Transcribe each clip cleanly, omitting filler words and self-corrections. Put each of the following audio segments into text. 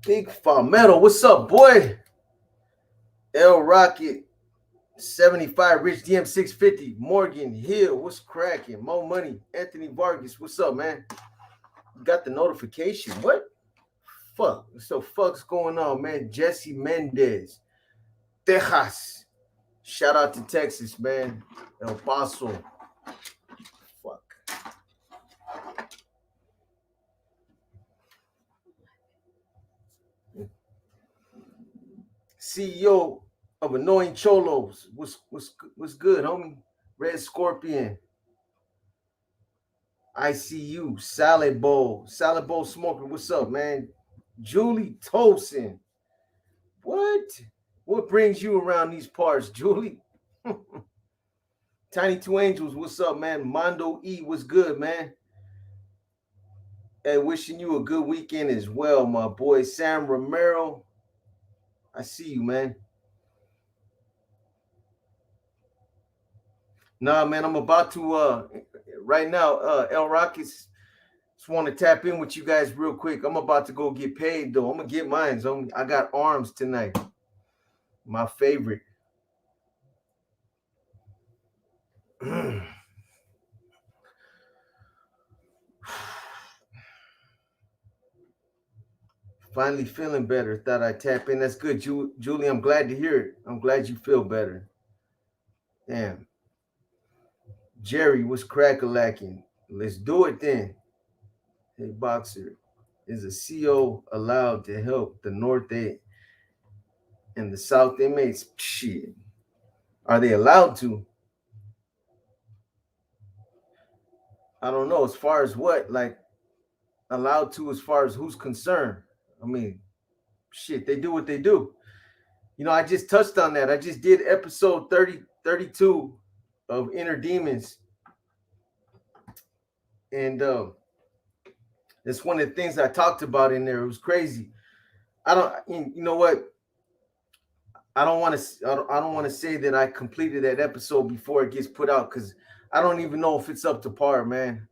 Big Farmetto, what's up, boy? L Rocket, 75, Rich DM 650, Morgan Hill, what's cracking? Mo Money, Anthony Vargas, what's up, man? You got the notification. What? Fuck. So fuck's going on, man? Jesse Mendez, Texas. Shout out to Texas, man. El Paso. Fuck. CEO of Annoying Cholos. What's good, homie? Red Scorpion. ICU. Salad Bowl. Salad Bowl Smoker. What's up, man? Julie Tolson. What? What brings you around these parts, Julie? Tiny Two Angels. What's up, man? Mondo E. What's good, man? And wishing you a good weekend as well, my boy. Sam Romero. I see you, man. Nah, man, I'm about to right now, El Rockets just want to tap in with you guys real quick. I'm about to go get paid though. I'm gonna get mine. I got arms tonight. My favorite. Finally feeling better. Thought I'd tap in. That's good, Julie. I'm glad to hear it. I'm glad you feel better. Damn. Jerry was crack-a-lacking. Let's do it then. Hey, Boxer. Is a CO allowed to help the North and the South inmates? Shit. Are they allowed to? I don't know. As far as what? Like, allowed to as far as who's concerned? I mean, shit, they do what they do. You know, I just touched on that. I just did episode 32 of Inner Demons. And that's one of the things I talked about in there. It was crazy. You know what? I don't want to say that I completed that episode before it gets put out because I don't even know if it's up to par, man.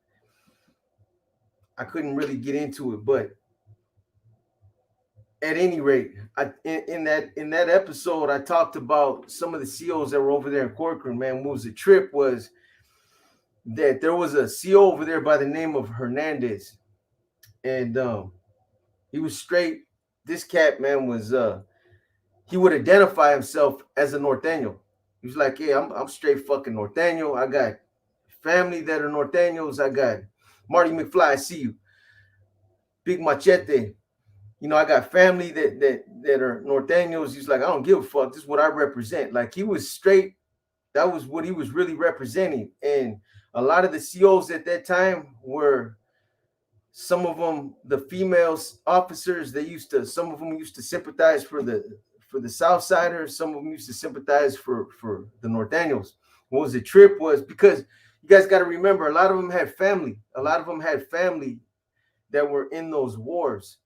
I couldn't really get into it, but at any rate, in that episode, I talked about some of the COs that were over there in Corcoran. Man, what was the trip was that there was a CO over there by the name of Hernandez, and he was straight. This cat, man, was he would identify himself as a Norteño. He was like, "Yeah, I'm straight fucking Norteño. I got family that are Norteños. I got Marty McFly. I see you, Big Machete. You know, I got family that are Norteños." He's like, "I don't give a fuck. This is what I represent." Like he was straight. That was what he was really representing. And a lot of the COs at that time were, some of them, the females officers. Some of them used to sympathize for the Southsiders. Some of them used to sympathize for the Norteños. What was the trip was because you guys got to remember, a lot of them had family. A lot of them had family that were in those wars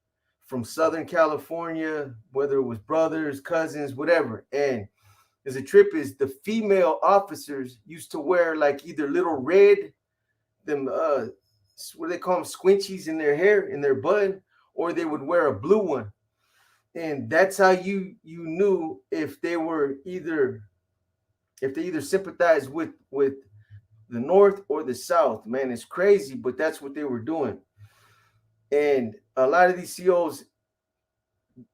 from Southern California, whether it was brothers, cousins, whatever. And as a trip is, the female officers used to wear like either little red, them what do they call them, squinchies in their hair, in their bun, or they would wear a blue one. And that's how you knew if they either sympathized with the North or the South. Man, it's crazy, but that's what they were doing. And a lot of these COs,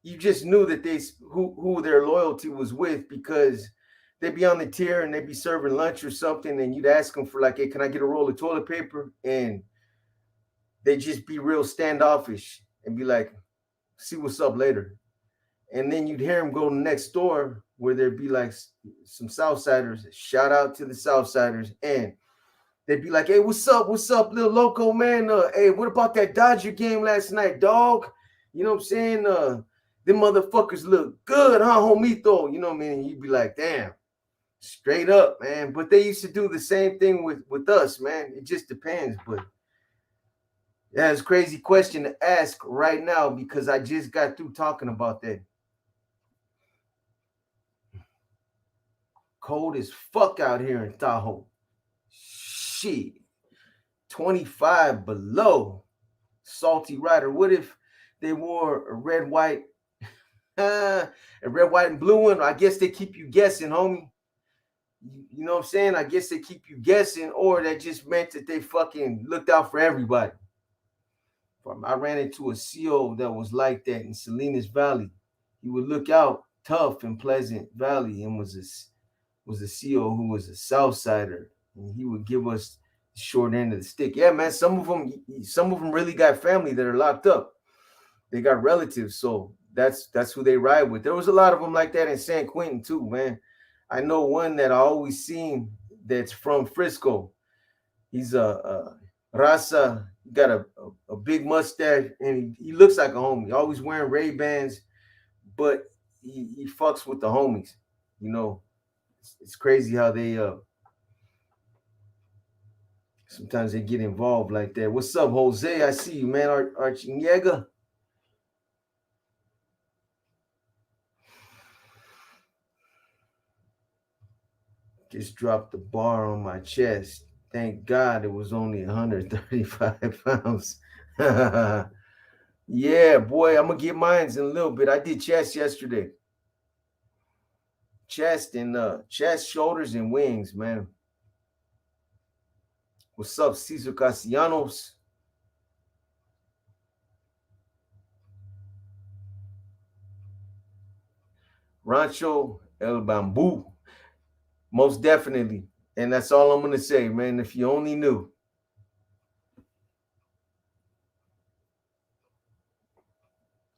you just knew that who their loyalty was with, because they'd be on the tier and they'd be serving lunch or something, and you'd ask them for like, "Hey, can I get a roll of toilet paper?" And they'd just be real standoffish and be like, "See what's up later." And then you'd hear them go next door where there'd be like some Southsiders. Shout out to the Southsiders. And they'd be like, "Hey, what's up, little loco, man? Hey, what about that Dodger game last night, dog? You know what I'm saying? Them motherfuckers look good, huh, homito?" You know what I mean? And you'd be like, "Damn, straight up, man." But they used to do the same thing with us, man. It just depends. But yeah, it's a crazy question to ask right now because I just got through talking about that. Cold as fuck out here in Tahoe. Shit. 25 below. Salty Rider. What if They wore a red, white, a red, white, and blue one. I guess they keep you guessing, homie. You know what I'm saying? I guess they keep you guessing, or that just meant that they fucking looked out for everybody. I ran into a CO that was like that in Salinas Valley. He would look out tough in Pleasant Valley and was a CO who was a South Sider, and he would give us the short end of the stick. Yeah, man. Some of them really got family that are locked up. They got relatives, so that's who they ride with. There was a lot of them like that in San Quentin too, man. I know one that I always seen that's from Frisco. He's a Raza, got a big mustache, and he looks like a homie. Always wearing Ray-Bans, but he fucks with the homies. You know, it's crazy how they sometimes they get involved like that. What's up, Jose? I see you, man. Archiniega. Just dropped the bar on my chest. Thank God it was only 135 pounds. Yeah, boy, I'm gonna get mines in a little bit. I did chest yesterday. Chest, shoulders, and wings, man. What's up, Cesar Castellanos? Rancho El Bamboo. Most definitely. And that's all I'm gonna say, man. If you only knew.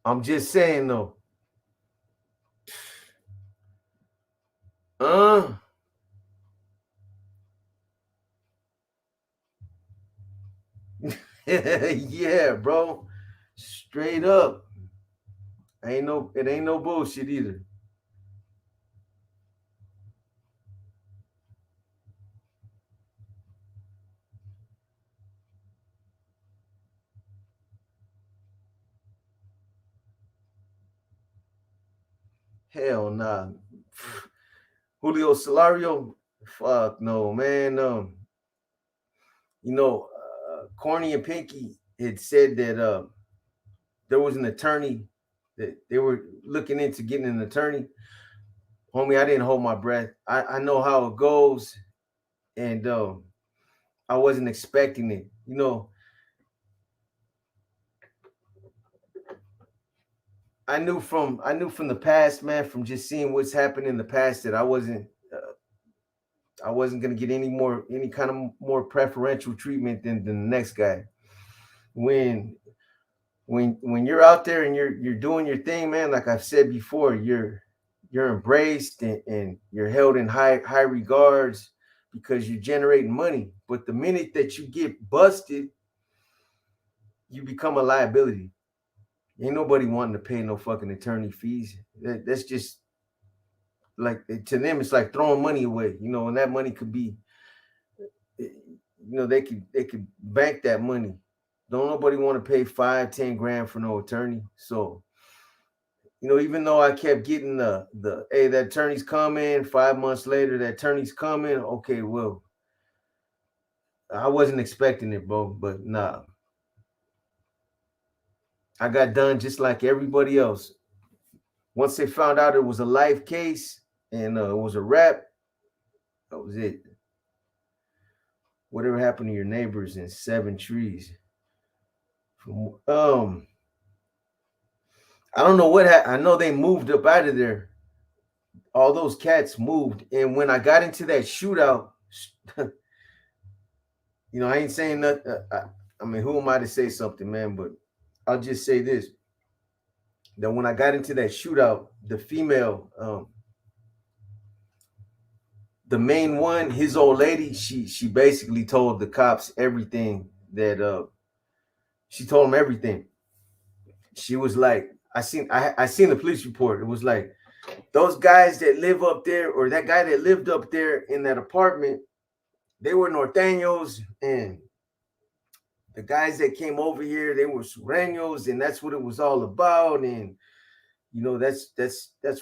I'm just saying though. Uh yeah, bro. Straight up. It ain't no bullshit either. Hell nah. Julio Solario, fuck no, man. Corny and Pinky had said that there was an attorney that they were looking into getting an attorney. Homie, I didn't hold my breath. I know how it goes, and I wasn't expecting it. I knew from the past, man, from just seeing what's happened in the past that I wasn't gonna get any kind of more preferential treatment than the next guy. When when you're out there and you're doing your thing, man, like I've said before, you're embraced and you're held in high regards because you're generating money. But the minute that you get busted, you become a liability. Ain't nobody wanting to pay no fucking attorney fees. That's just like, to them, it's like throwing money away, and that money could be, they could bank that money. Don't nobody want to pay 5-10 grand for no attorney. So, even though I kept getting the hey, that attorney's coming, 5 months later, that attorney's coming. Okay, well, I wasn't expecting it, bro, but nah. I got done just like everybody else. Once they found out it was a life case and it was a rap, that was it. Whatever happened to your neighbors in Seven Trees? I don't know what I know they moved up out of there. All those cats moved, and when I got into that shootout, I ain't saying nothing. I mean, who am I to say something, man? But I'll just say this: that when I got into that shootout, the female, the main one, his old lady, she basically told the cops everything that she told them everything. She was like, I seen the police report. It was like, those guys that live up there, or that guy that lived up there in that apartment, they were norteños, and the guys that came over here, they were sureños, and that's what it was all about. And that's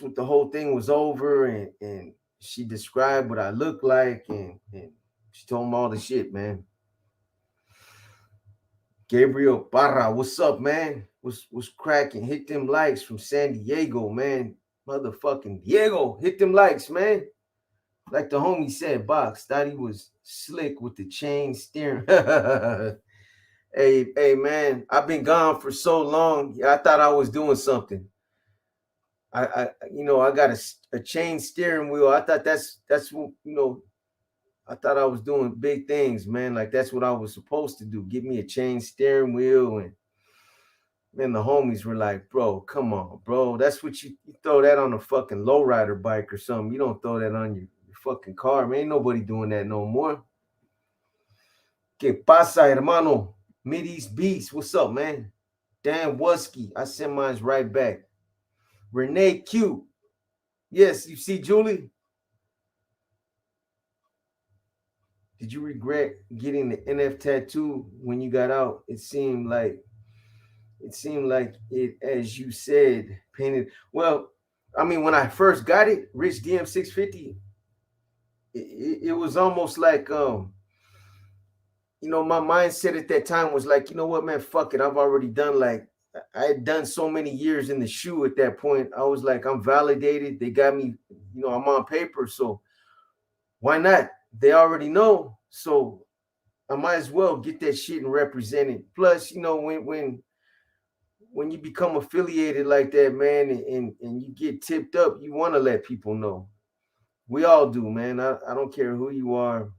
what the whole thing was over. And she described what I looked like, and she told him all the shit, man. Gabriel Barra, what's up, man? was cracking. Hit them likes from San Diego, man. Motherfucking Diego, hit them likes, man. Like the homie said, Box thought he was slick with the chain steering. Hey, man, I've been gone for so long. I thought I was doing something. I got a chain steering wheel. I thought that's what I thought I was doing big things, man. Like that's what I was supposed to do. Give me a chain steering wheel, and man, the homies were like, "Bro, come on, bro. That's what you throw that on a fucking lowrider bike or something. You don't throw that on your fucking car, man. Ain't nobody doing that no more." Que pasa, hermano? Mideast Beast, what's up, man? Dan Wusky, I sent mine's right back. Renee Q, yes, you see Julie. Did you regret getting the NF tattoo when you got out? It seemed like it, as you said, painted. Well, I mean, when I first got it, Rich DM 650, it was almost like my mindset at that time was like, you know what, man, fuck it. I've already done I had done so many years in the shoe at that point. I was like, I'm validated. They got me, I'm on paper. So why not? They already know. So I might as well get that shit and represent it. Plus, when you become affiliated like that, man, and you get tipped up, you want to let people know. We all do, man. I don't care who you are.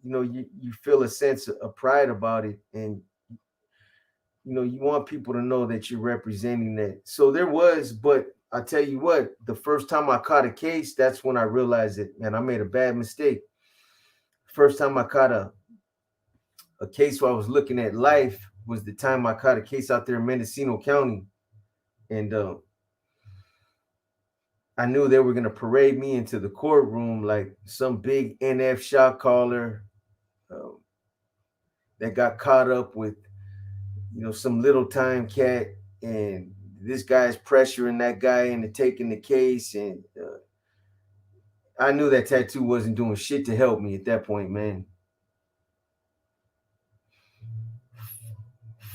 You feel a sense of pride about it, and you want people to know that you're representing that. So there was, but I tell you what, the first time I caught a case, that's when I realized it, man, I made a bad mistake. First time I caught a case where I was looking at life was the time I caught a case out there in Mendocino County, and I knew they were gonna parade me into the courtroom like some big NF shot caller that got caught up with some little time cat, and this guy's pressuring that guy into taking the case, and I knew that tattoo wasn't doing shit to help me at that point, man.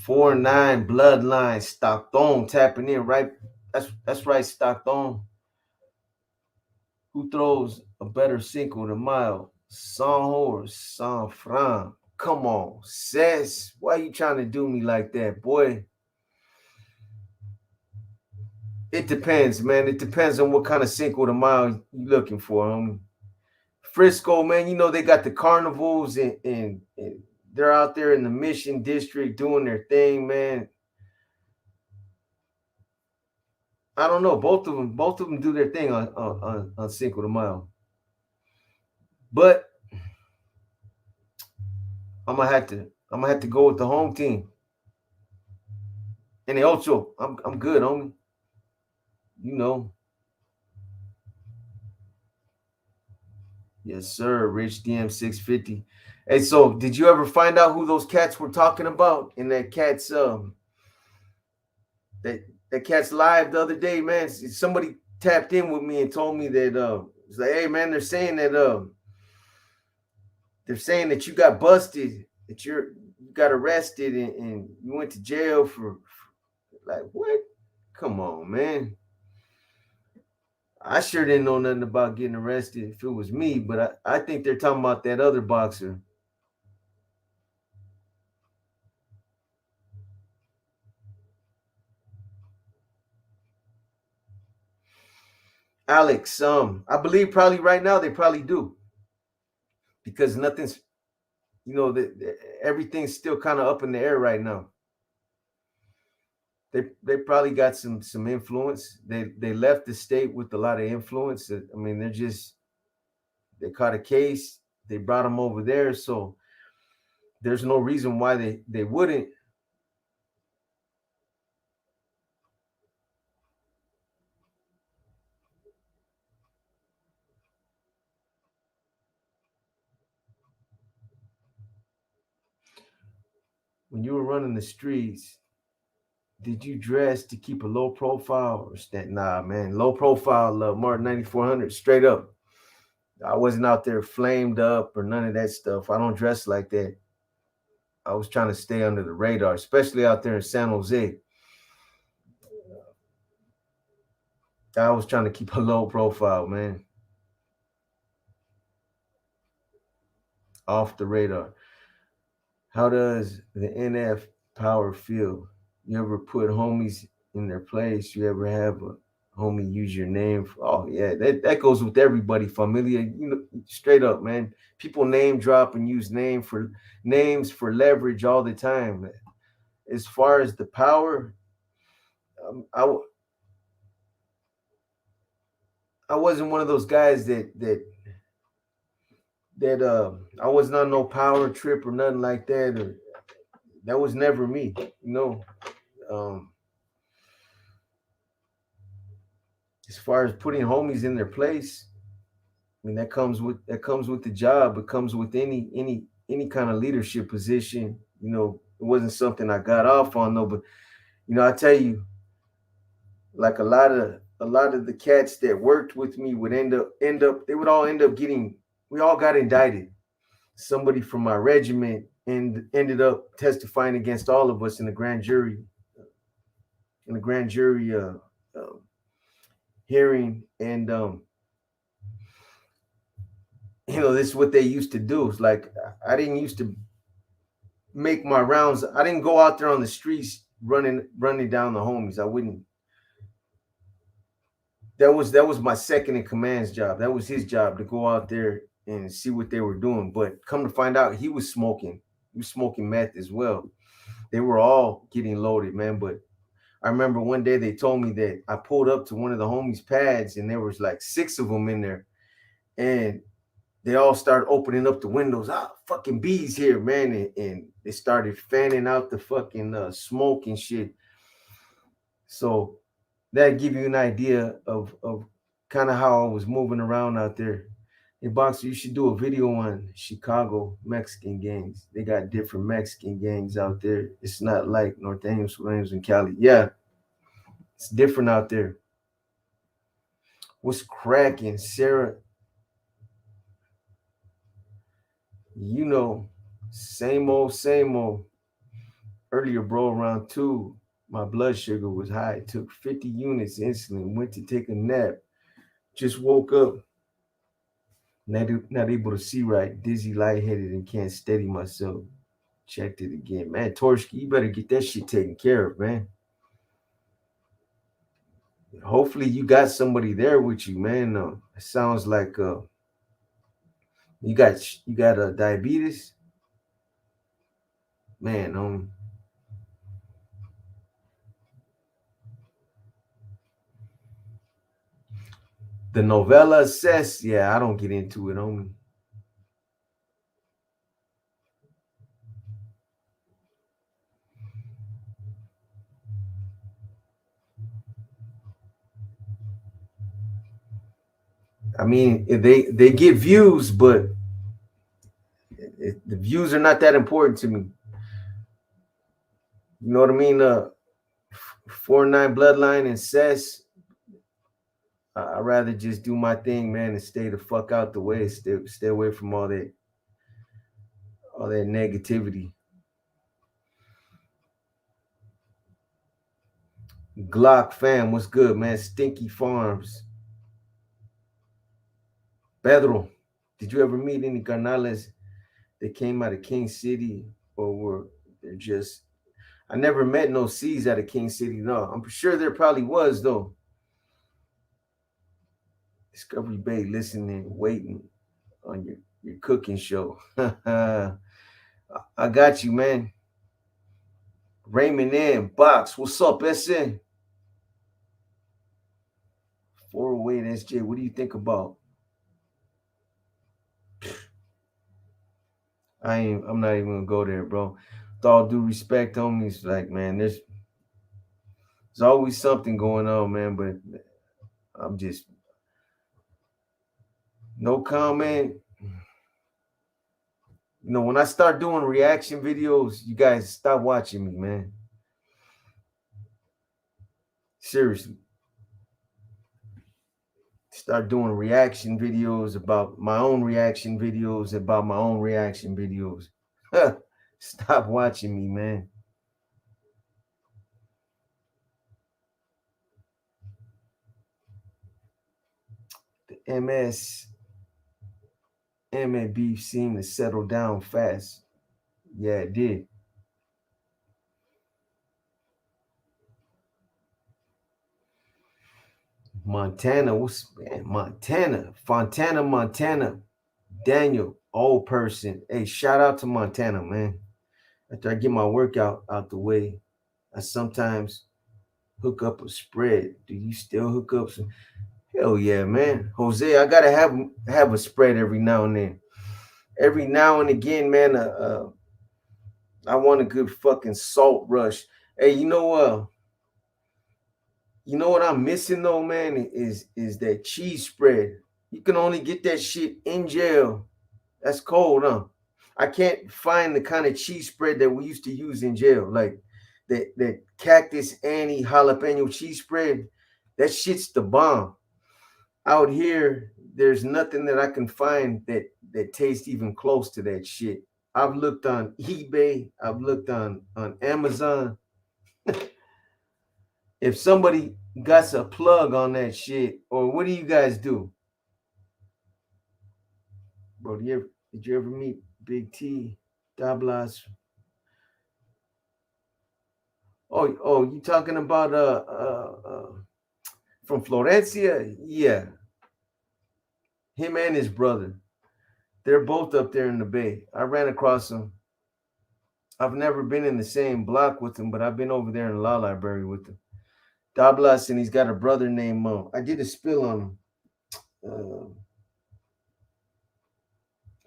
4-9 bloodline Stockton tapping in, right? That's right, Stockton. Who throws a better Cinco de Mayo, San or San Fran? Come on, Cess. Why you trying to do me like that, boy? It depends, man. It depends on what kind of Cinco de Mayo you looking for. Frisco, man, they got the carnivals and they're out there in the Mission District doing their thing, man. I don't know. Both of them do their thing on Cinco de Mayo. But I'm gonna have to go with the home team. And the Ocho, I'm good, homie. Yes, sir. Rich DM 650. Hey, so did you ever find out who those cats were talking about in that cat's that cat's live the other day, man? Somebody tapped in with me and told me that it's like, hey man, they're saying that you got busted, that you got arrested and you went to jail for like what? Come on, man. I sure didn't know nothing about getting arrested if it was me, but I think they're talking about that other boxer. Alex, I believe probably right now they probably do. Because nothing's, everything's still kind of up in the air right now. They probably got some influence. They left the state with a lot of influence. I mean, they caught a case. They brought them over there, so there's no reason why they wouldn't. When you were running the streets, did you dress to keep a low profile or stand? Nah, man, low profile. Martin 9400, straight up. I wasn't out there flamed up or none of that stuff. I don't dress like that. I was trying to stay under the radar, especially out there in San Jose. I was trying to keep a low profile, man. Off the radar. How does the NF power feel? You ever put homies in their place? You ever have a homie use your name? Oh yeah, that goes with everybody. Familiar, you know, straight up, man. People name drop and use names for leverage all the time. As far as the power, um, I w- I wasn't one of those guys that I was not no power trip or nothing like that. Or that was never me, you know. Um, as far as putting homies in their place, I mean that comes with the job. It comes with any kind of leadership position. You know, it wasn't something I got off on though. But you know, I tell you, like a lot of the cats that worked with me would end up they would all end up getting. We all got indicted. Somebody from my regiment and ended up testifying against all of us in the grand jury uh, hearing. And you know, this is what they used to do. It's like I didn't used to make my rounds. I didn't go out there on the streets running down the homies. I wouldn't. That was my second in command's job. That was his job to go out there and see what they were doing. But come to find out, he was smoking. He was smoking meth as well. They were all getting loaded, man. But I remember one day they told me that I pulled up to one of the homies' pads and there was like six of them in there, and they all started opening up the windows. Ah, fucking bees here, man, and they started fanning out the fucking smoke and shit. So that give you an idea of kind of how I was moving around out there. Hey, Boxer, you should do a video on Chicago Mexican gangs. They got different Mexican gangs out there. It's not like Norteños, Sureños, and Cali. Yeah, it's different out there. What's cracking, Sarah? You know, same old, same old. Earlier, bro, around 2, my blood sugar was high. Took 50 units insulin. Went to take a nap. Just woke up. Not able to see right. Dizzy, lightheaded, and can't steady myself. Checked it again, man. Torski, you better get that shit taken care of, man. Hopefully, you got somebody there with you, man. It sounds like you got diabetes, man. The novella says, yeah, I don't get into it. I mean, they get views, but the views are not that important to me. You know what I mean? 4-9 bloodline and cess. I'd rather just do my thing, man, and stay the fuck out the way. Stay away from all that negativity. Glock fam, what's good, man? Stinky Farms. Pedro, did you ever meet any carnales that came out of King City, or were they just? I never met no C's out of King City. No, I'm sure there probably was though. Discovery Bay, listening, waiting on your cooking show. I got you, man. Raymond M. Box, what's up, SN? 408 SJ, what do you think about? I'm not even gonna go there, bro. With all due respect, homies, like man, there's always something going on, man, but I'm just no comment. You know, when I start doing reaction videos, you guys stop watching me, man. Seriously. Start doing reaction videos about my own reaction videos about my own reaction videos. Stop watching me, man. MS and beef seemed to settle down fast. Yeah, it did. Montana, what's man? Montana, Fontana, Montana. Daniel, old person. Hey, shout out to Montana, man. After I get my workout out the way, I sometimes hook up a spread. Do you still hook up some? Hell yeah, man. Jose, I gotta have a spread every now and then. Every now and again, man. I want a good fucking salt rush. Hey, you know what I'm missing though, man, is that cheese spread. You can only get that shit in jail. That's cold, huh? I can't find the kind of cheese spread that we used to use in jail, like that Cactus Annie jalapeno cheese spread. That shit's the bomb. Out here, there's nothing that I can find that tastes even close to that shit. I've looked on eBay, I've looked on Amazon. If somebody got a plug on that shit, or what do you guys do, bro? Did you ever meet Big T, Dablas? Oh, you talking about from Florencia? Yeah, him and his brother. They're both up there in the Bay. I ran across them. I've never been in the same block with them, but I've been over there in the law library with them. Dablas, and he's got a brother named I did a spill on him.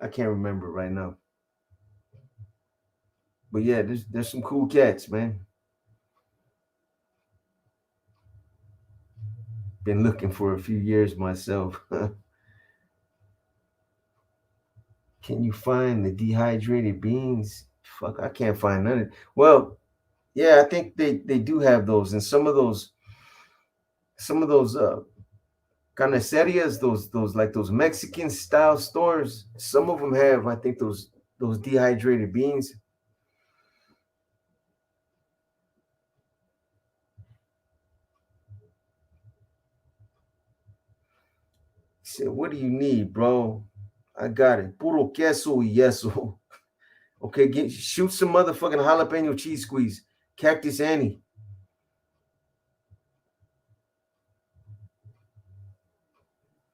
I can't remember right now. But yeah, there's some cool cats, man. Been looking for a few years myself. Can you find the dehydrated beans? Fuck, I can't find none of it. Well, yeah, I think they do have those, and some of those carnicerias, those like those Mexican style stores. Some of them have, I think, those dehydrated beans. He said, "What do you need, bro? I got it. Puro queso y yeso." Okay, shoot some motherfucking jalapeno cheese squeeze. Cactus Annie.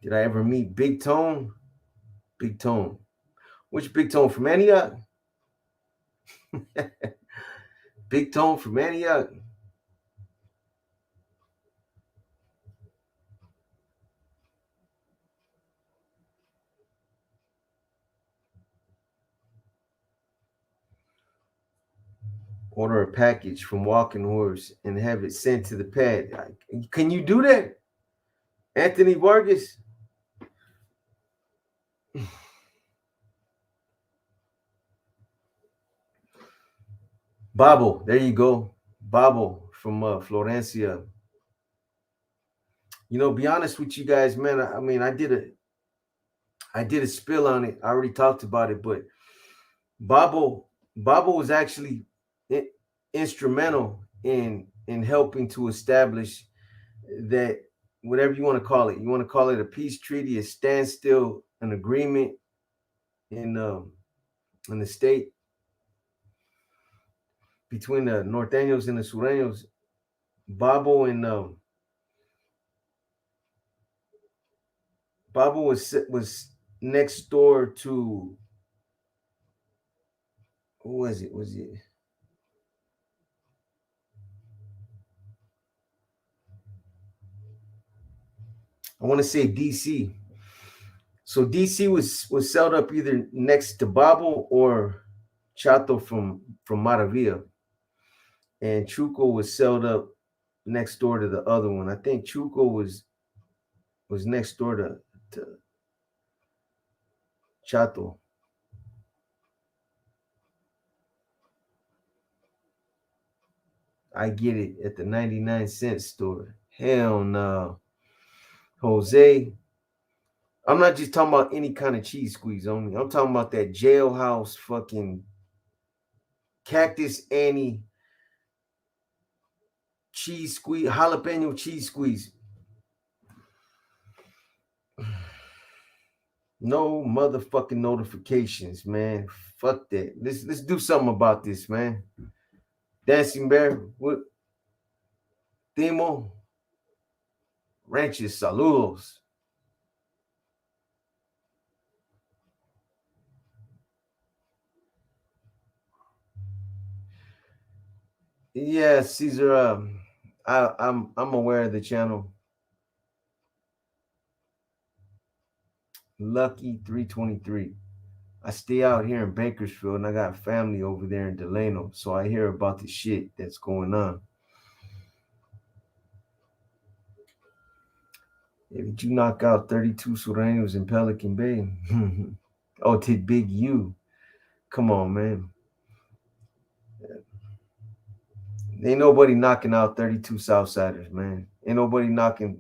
Did I ever meet Big Tone? Big Tone. Which Big Tone from Antioch? Big Tone from Antioch. Order a package from Walking Horse and have it sent to the pad. Can you do that, Anthony Vargas? Babo, there you go. Babo from Florencia. Be honest with you guys, man. I mean, I did a spill on it. I already talked about it, but Babo, Babo was actually instrumental in helping to establish that whatever you want to call it. You want to call it a peace treaty, a standstill, an agreement in the state between the norteños and the sureños. Babo and Babo was next door to, who was it? Was it? I want to say DC. So DC was set up either next to Babo or Chato from Maravilla, and Chuco was set up next door to the other one. I think Chuco was next door to Chato. I get it at the 99-cent store. Hell no. Jose, I'm not just talking about any kind of cheese squeeze only. I'm talking about that jailhouse fucking Cactus Annie cheese squeeze, jalapeno cheese squeeze. No motherfucking notifications, man. Fuck that. Let's do something about this, man. Dancing Bear, what Timo, Ranches, saludos. Yeah, Caesar. I'm aware of the channel. Lucky 323. I stay out here in Bakersfield and I got family over there in Delano, so I hear about the shit that's going on. Yeah, did you knock out 32 Sureños in Pelican Bay? Oh, did Big U? Come on, man. Ain't nobody knocking out 32 Southsiders, man. Ain't nobody knocking.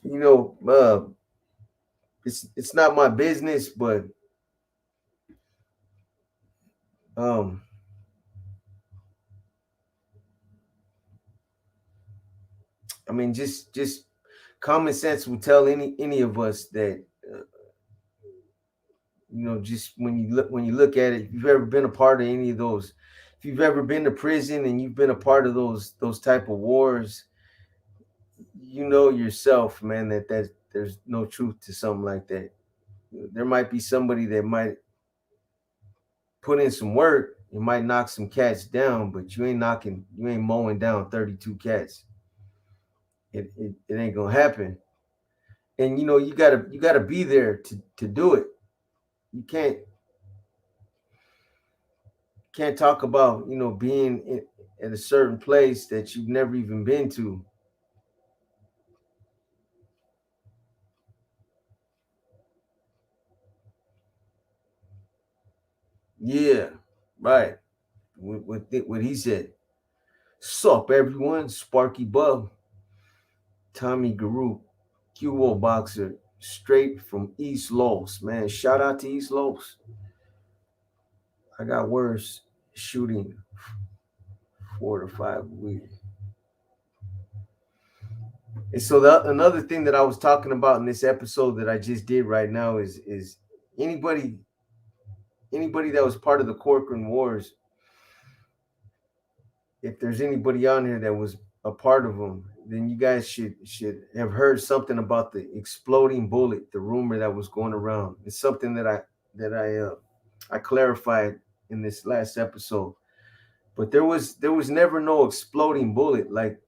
You know, it's not my business, but um, I mean, just common sense will tell any of us that just when you look at it, if you've ever been a part of any of those, if you've ever been to prison and you've been a part of those type of wars, you know yourself, man, that there's no truth to something like that. There might be somebody that might put in some work, you might knock some cats down, but you ain't mowing down 32 cats. It ain't gonna happen. And you gotta be there to do it. You can't talk about being at a certain place that you've never even been to. Yeah, right. What he said. Sup, everyone? Sparky Bub, Tommy Guru, QO boxer, straight from East Los. Man, shout out to East Los. I got worse shooting 4 to 5 weeks. And so another thing that I was talking about in this episode that I just did right now is anybody anybody that was part of the Corcoran Wars, if there's anybody on here that was a part of them, then you guys should have heard something about the exploding bullet, the rumor that was going around. It's something that I clarified in this last episode. But there was never no exploding bullet like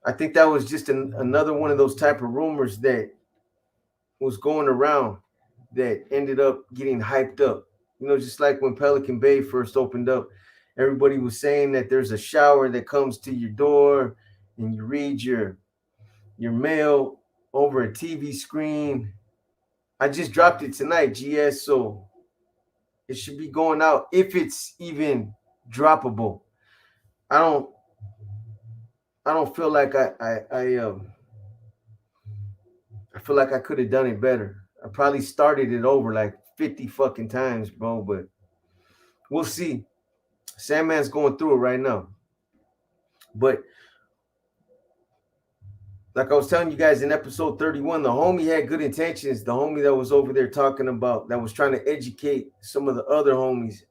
I think that was just another one of those type of rumors that was going around that ended up getting hyped up. Just like when Pelican Bay first opened up, everybody was saying that there's a shower that comes to your door and you read your mail over a TV screen. I just dropped it tonight, GS, so it should be going out if it's even droppable. I don't I don't feel like I feel like I could have done it better. I probably started it over like 50 fucking times, bro, but we'll see. Sandman's going through it right now. But like I was telling you guys in episode 31, the homie had good intentions. The homie that was over there talking about, that was trying to educate some of the other homies.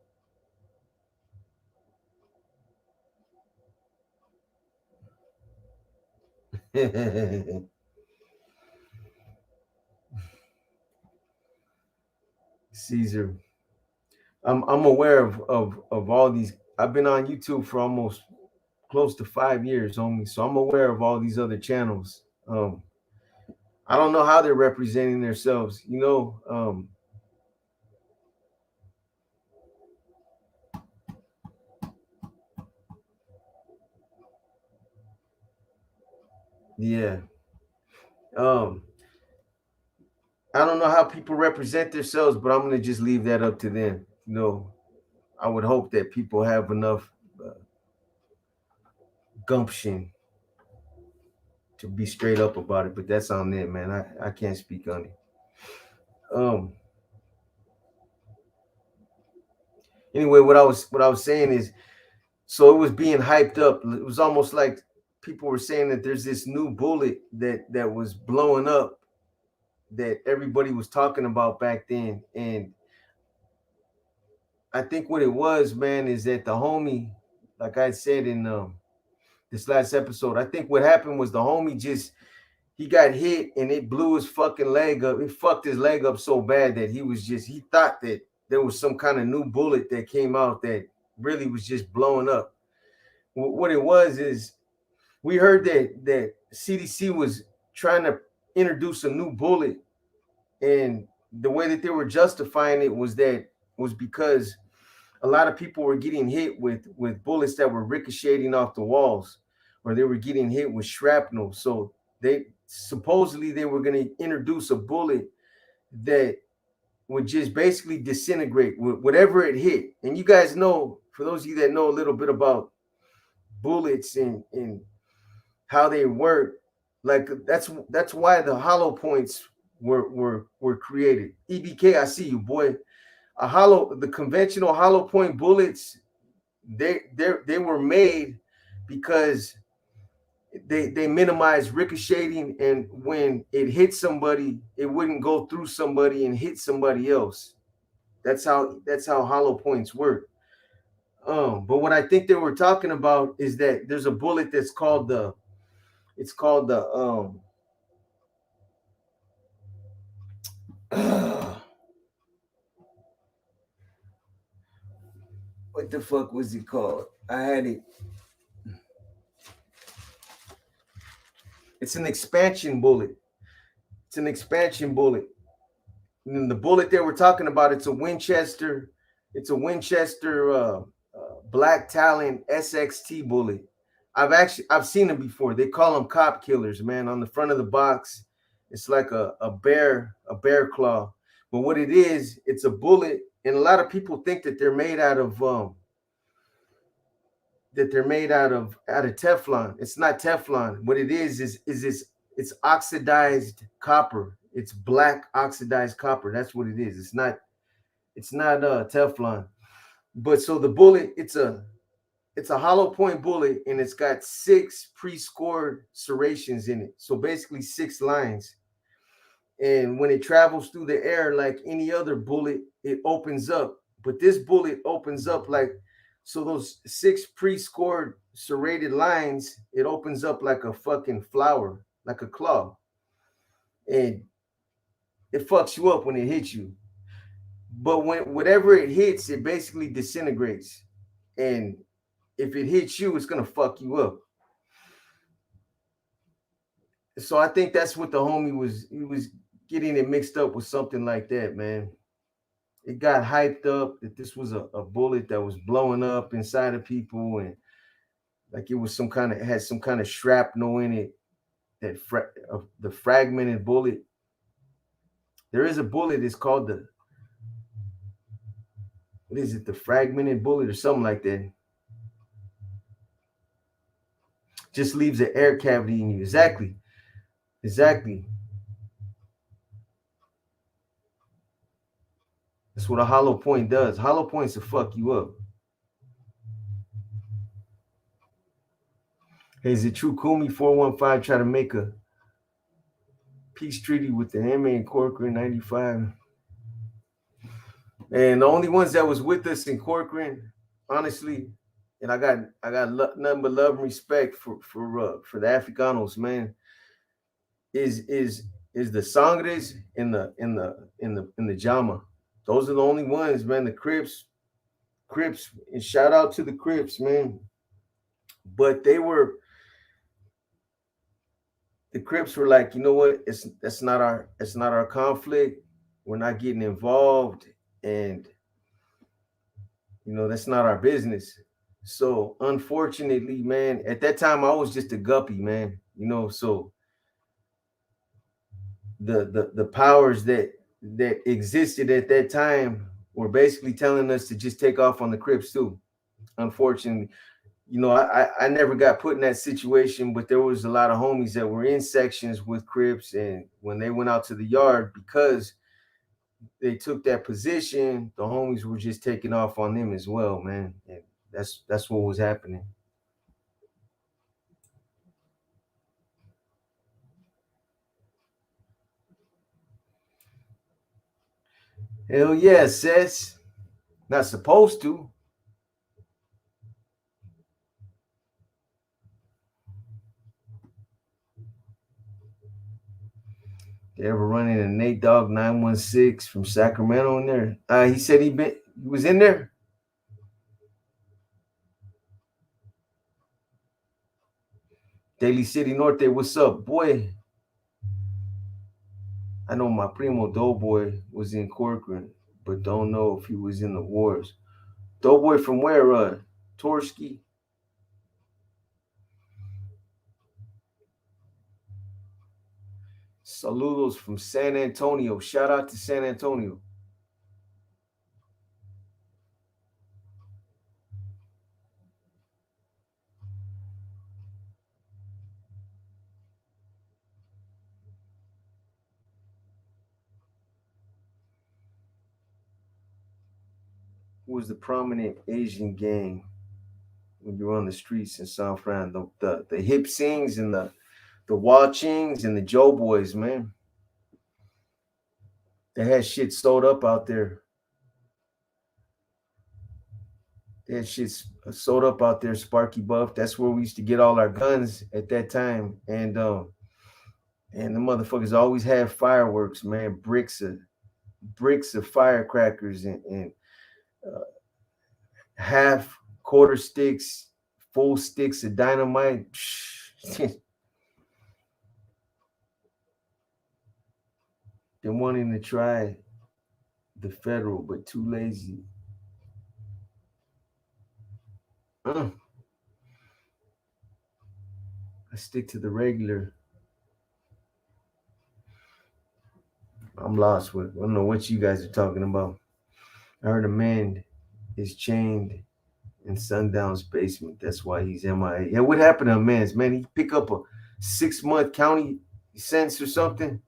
Caesar. I'm aware of all these. I've been on YouTube for almost close to 5 years, homie. So I'm aware of all these other channels. I don't know how they're representing themselves. Yeah. Um, I don't know how people represent themselves, but I'm gonna just leave that up to them. I would hope that people have enough uh, gumption to be straight up about it, but that's on them, man. I can't speak on it. Um. Anyway, what I was saying is, so it was being hyped up. It was almost like people were saying that there's this new bullet that was blowing up, that everybody was talking about back then. And I think what it was, man, is that the homie, like I said in this last episode, I think what happened was the homie just he got hit and it blew his fucking leg up. It fucked his leg up so bad that he thought that there was some kind of new bullet that came out that really was just blowing up. What it was is we heard that CDC was trying to introduce a new bullet, and the way that they were justifying it was because a lot of people were getting hit with bullets that were ricocheting off the walls, or they were getting hit with shrapnel. So they supposedly they were going to introduce a bullet that would just basically disintegrate whatever it hit. And you guys know, for those of you that know a little bit about bullets and how they work, like that's why the hollow points were created. EBK, I see you, boy. The conventional hollow point bullets, they were made because they minimize ricocheting, and when it hit somebody, it wouldn't go through somebody and hit somebody else. That's how hollow points work. But what I think they were talking about is that there's a bullet that's called the it's called the what the fuck was it called? I had it. It's an expansion bullet. It's an expansion bullet. And the bullet they were talking about, it's a Winchester. It's a Winchester Black Talon SXT bullet. I've seen them before. They call them cop killers, man. On the front of the box, it's like a bear claw. But what it is, it's a bullet, and a lot of people think that they're made out of Teflon. It's not Teflon. What it is it's oxidized copper. It's black oxidized copper. That's what it is. It's not Teflon. But so the bullet, it's a hollow point bullet, and it's got 6 pre-scored serrations in it. So basically 6 lines. And when it travels through the air like any other bullet, it opens up. But this bullet opens up like, so those 6 pre-scored serrated lines, it opens up like a fucking flower, like a claw. And it fucks you up when it hits you. But when whatever it hits, it basically disintegrates. And if it hits you, it's gonna fuck you up. So I think that's what the homie was. He was getting it mixed up with something like that, man. It got hyped up that this was a bullet that was blowing up inside of people, and like it was it had some kind of shrapnel in it. The fragmented bullet. There is a bullet. It's called what is it? The fragmented bullet or something like that. Just leaves an air cavity in you. Exactly. That's what a hollow point does. Hollow points will fuck you up. Hey, is it true Kumi 415 try to make a peace treaty with the MA and Corcoran 95? And the only ones that was with us in Corcoran, honestly, and I got nothing but love and respect for the Africanos, man. Is the Sangres in the Jama. Those are the only ones, man. The Crips, and shout out to the Crips, man. But the Crips were like, you know what? That's not our conflict. We're not getting involved, and that's not our business. So unfortunately, man, at that time I was just a guppy, man. So the powers that existed at that time were basically telling us to just take off on the Crips too. Unfortunately, I never got put in that situation, but there was a lot of homies that were in sections with Crips, and when they went out to the yard, because they took that position, the homies were just taking off on them as well, man. And that's what was happening. Hell yeah, sis. Not supposed to. They ever running a Nate Dogg 916 from Sacramento in there? He said he was in there. Daly City Norte, what's up, boy? I know my primo Doughboy was in Corcoran, but don't know if he was in the wars. Doughboy from where? Torski. Saludos from San Antonio. Shout out to San Antonio. Who was the prominent Asian gang when you're on the streets in San Fran? The hip sings and the Wachings and the Joe Boys, man. They had shit sold up out there. They had shit sold up out there, Sparky Buff. That's where we used to get all our guns at that time. And the motherfuckers always had fireworks, man. Bricks of firecrackers and uh, half quarter sticks, full sticks of dynamite. They're wanting to try the federal, but too lazy. I stick to the regular. I'm lost with. I don't know what you guys are talking about. I heard a man is chained in Sundown's basement. That's why he's MIA. Yeah, what happened to a man's man? He pick up a 6-month county sentence or something.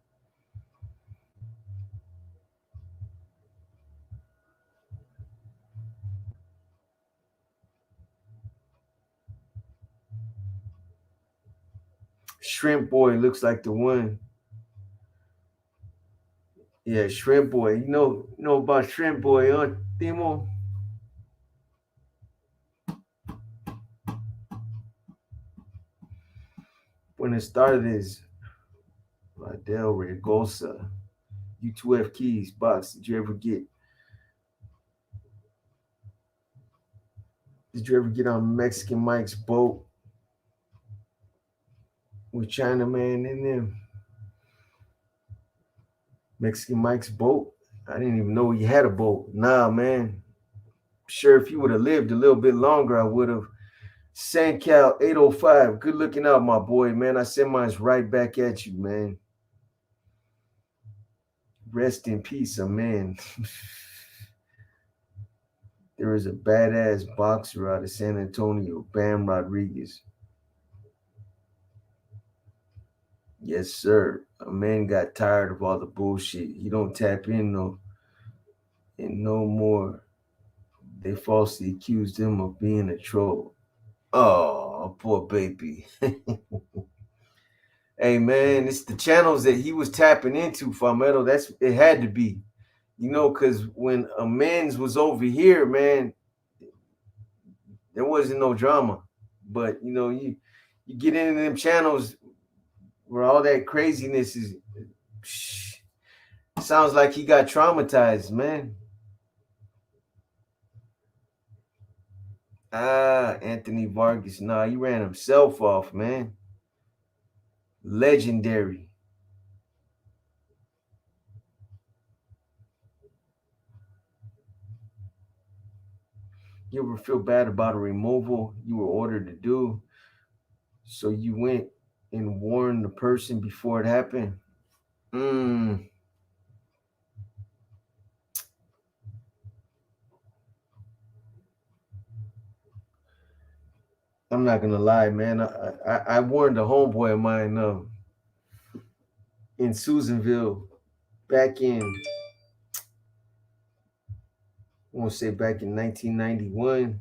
Shrimp Boy looks like the one. Yeah, Shrimp Boy. You know about Shrimp Boy, huh, Timo? When it started is Radel Regosa, U2F Keys box. Did you ever get on Mexican Mike's boat with Chinaman in them? Mexican Mike's boat? I didn't even know he had a boat. Nah, man. Sure, if he would have lived a little bit longer, I would have. Sancal 805. Good looking out, my boy, man. I send mine right back at you, man. Rest in peace, a man. There is a badass boxer out of San Antonio, Bam Rodriguez. Yes, sir. A man got tired of all the bullshit. He don't tap in no more. They falsely accused him of being a troll. Oh, poor baby. Hey man, it's the channels that he was tapping into, Farmetto. That's it had to be. Because when Amends was over here, man, there wasn't no drama. But you get into them channels where all that craziness is. Sounds like he got traumatized, man. Anthony Vargas. Nah, he ran himself off, man. Legendary. You ever feel bad about a removal you were ordered to do? So you went and warned the person before it happened? I'm not gonna lie, man. I warned a homeboy of mine in Susanville back in, I want to say back in 1991.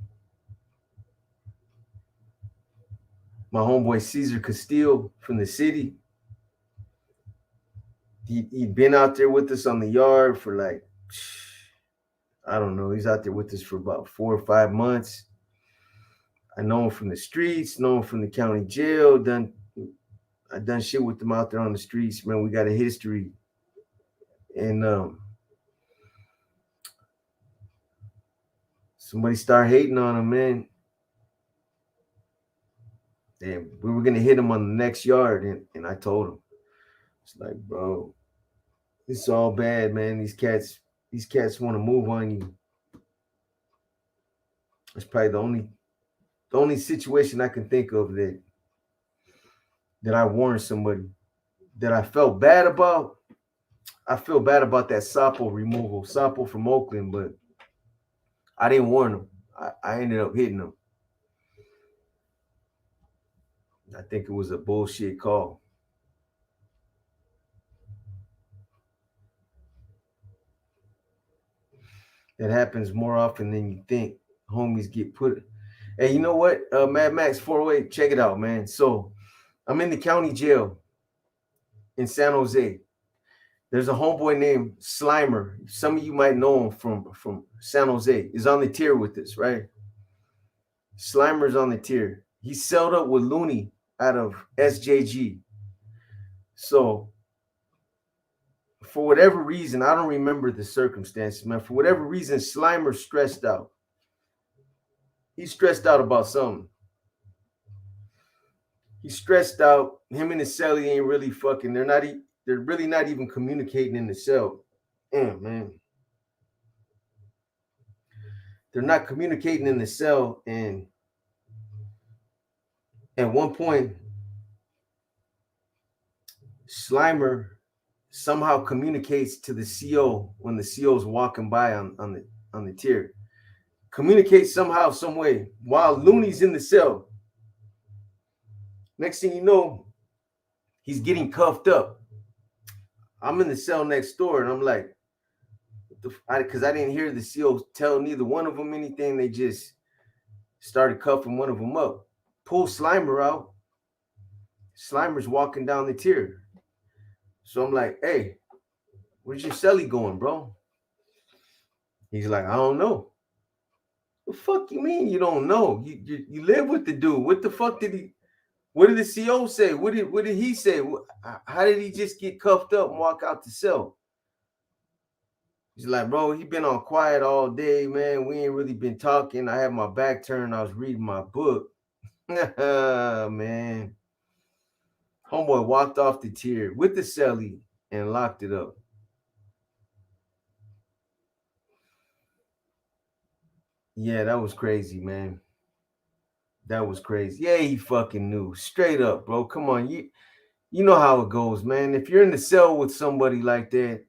My homeboy Cesar Castillo from the city. He'd been out there with us on the yard for like I don't know. He's out there with us for about 4 or 5 months. I know him from the streets, know him from the county jail. I done shit with them out there on the streets, man. We got a history, and somebody start hating on him, man. And we were gonna hit him on the next yard, and I told him, it's like, bro, it's all bad, man. These cats want to move on you. It's probably the only situation I can think of that I warned somebody that I felt bad about. I feel bad about that Sapo removal, Sapo from Oakland, but I didn't warn him. I ended up hitting him. I think it was a bullshit call. That happens more often than you think. Homies get put. Hey, you know what? Mad Max 408, check it out, man. So I'm in the county jail in San Jose. There's a homeboy named Slimer. Some of you might know him from San Jose. He's on the tier with us, right? Slimer's on the tier. He's celled up with Looney out of SJG. So for whatever reason, I don't remember the circumstances, man. For whatever reason, Slimer's stressed out. He's stressed out about something. He's stressed out. Him and his cellie ain't really fucking. They're really not even communicating in the cell. Man. They're not communicating in the cell, and at one point, Slimer somehow communicates to the CO when the CO's walking by on the tier. Communicates somehow, some way, while Looney's in the cell. Next thing you know, he's getting cuffed up. I'm in the cell next door, and I'm like, because I didn't hear the CO tell neither one of them anything. They just started cuffing one of them up. Pull Slimer out. Slimer's walking down the tier. So I'm like, hey, where's your celly going, bro? He's like, I don't know. The fuck you mean you don't know? You live with the dude. What the fuck did he? What did the CO say? What did he say? How did he just get cuffed up and walk out the cell? He's like, bro, he been on quiet all day, man. We ain't really been talking. I had my back turned. I was reading my book. Man. Homeboy walked off the tier with the celly and locked it up. Yeah, that was crazy, man. That was crazy. Yeah, he fucking knew. Straight up, bro. Come on. You know how it goes, man. If you're in the cell with somebody like that,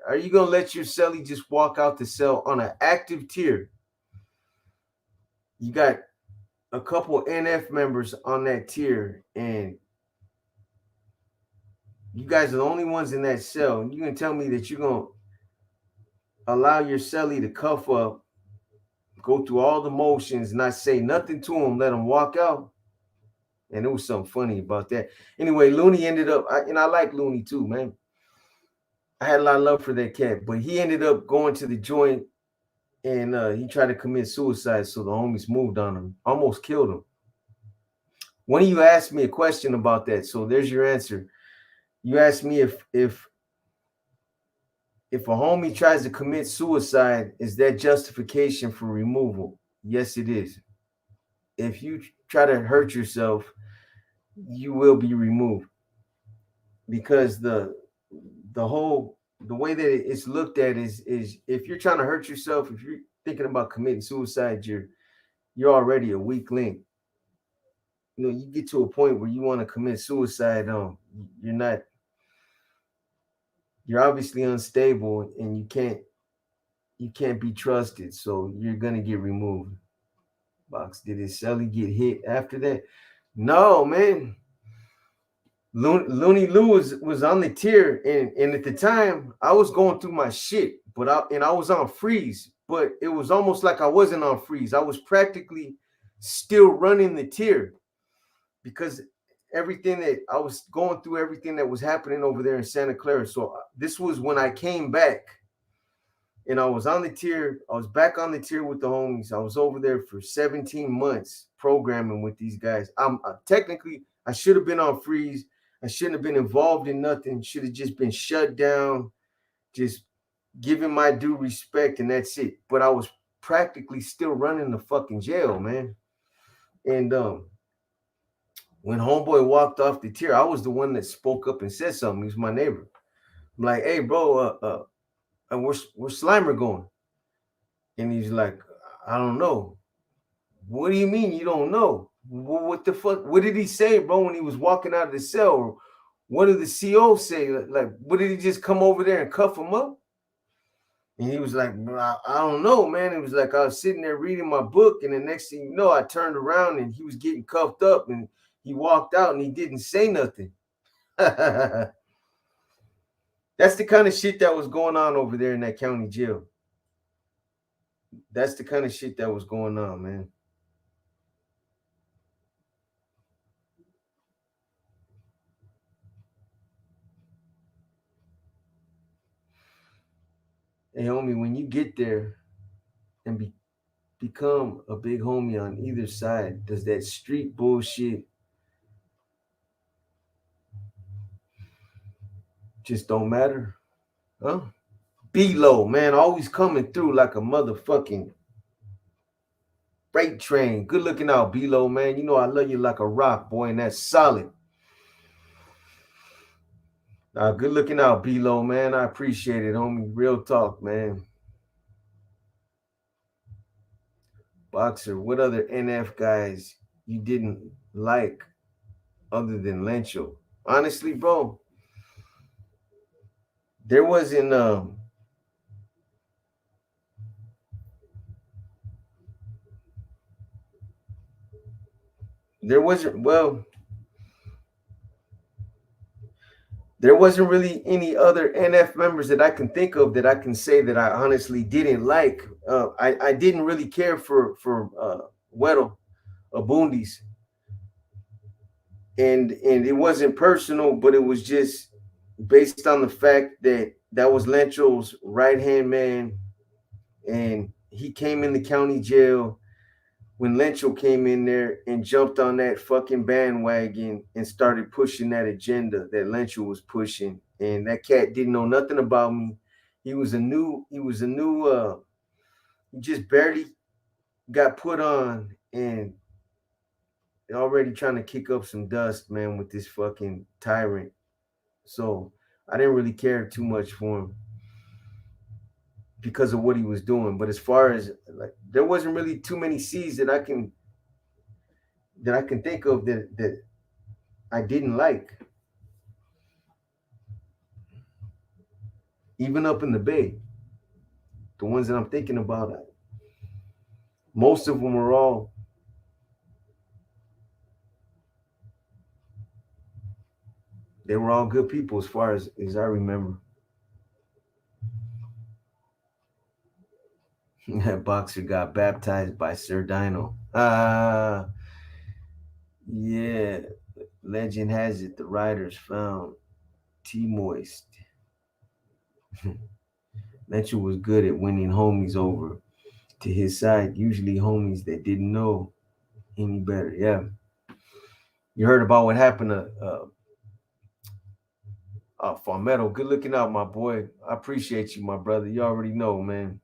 are you gonna let your celly just walk out the cell on an active tier? You got a couple NF members on that tier, and you guys are the only ones in that cell. And you can tell me that you're gonna allow your celly to cuff up, go through all the motions, not say nothing to him, let him walk out. And there was something funny about that. Anyway, Looney ended up, and I like Looney too, man. I had a lot of love for that cat, but he ended up going to the joint, and he tried to commit suicide. So the homies moved on him, almost killed him. One of you asked me a question about that, so there's your answer. You asked me if a homie tries to commit suicide, is that justification for removal? Yes, it is. If you try to hurt yourself, you will be removed, because the way that it's looked at is if you're trying to hurt yourself, if you're thinking about committing suicide, you're already a weak link. You know, you get to a point where you want to commit suicide, you're obviously unstable, and you can't be trusted, so you're gonna get removed. Box, did his celly get hit after that? No, man. Looney Lou was on the tier, and at the time I was going through my shit, but I was on freeze, but it was almost like I wasn't on freeze. I was practically still running the tier, because everything that I was going through, everything that was happening over there in Santa Clara. So this was when I came back And I was on the tier. I was back on the tier with the homies. I was over there for 17 months programming with these guys. I'm technically I should have been on freeze. I shouldn't have been involved in nothing. Should have just been shut down, just giving my due respect, and that's it. But I was practically still running the fucking jail, man. And when homeboy walked off the tier, I was the one that spoke up and said something. He was my neighbor. I'm like, hey, bro, where's Slimer going? And he's like, I don't know. What do you mean you don't know? What the fuck? What did he say, bro, when he was walking out of the cell? What did the CO say? Like, what did he just come over there and cuff him up? And he was like, I don't know, man. It was like I was sitting there reading my book, and the next thing you know, I turned around and he was getting cuffed up, and he walked out and he didn't say nothing. That's the kind of shit that was going on over there in that county jail. That's the kind of shit that was going on, man. Hey, homie, when you get there and become a big homie on either side, does that street bullshit just don't matter? Huh? B-Lo, man, always coming through like a motherfucking freight train. Good looking out, B-Lo, man. You know I love you like a rock, boy, and that's solid. Good looking out, B-Lo, man. I appreciate it, homie. Real talk, man. Boxer, what other NF guys you didn't like other than Lencho? Honestly, bro, there wasn't there wasn't well there wasn't really any other NF members that I can think of that I can say that I honestly didn't like. I didn't really care for Weddle Abundis, and it wasn't personal, but it was just based on the fact that that was Lencho's right hand man, and he came in the county jail when Lencho came in there and jumped on that fucking bandwagon and started pushing that agenda that Lencho was pushing. And that cat didn't know nothing about me. He just barely got put on and already trying to kick up some dust, man, with this fucking tyrant. So I didn't really care too much for him because of what he was doing. But as far as like, there wasn't really too many C's that I can think of that I didn't like, even up in the Bay. The ones that I'm thinking about, most of them were all good people as far as I remember. That boxer got baptized by Sir Dino. Yeah. Legend has it the riders found T Moist. Metro was good at winning homies over to his side, usually homies that didn't know any better. Yeah. You heard about what happened to Farmetto. Good looking out, my boy. I appreciate you, my brother. You already know, man.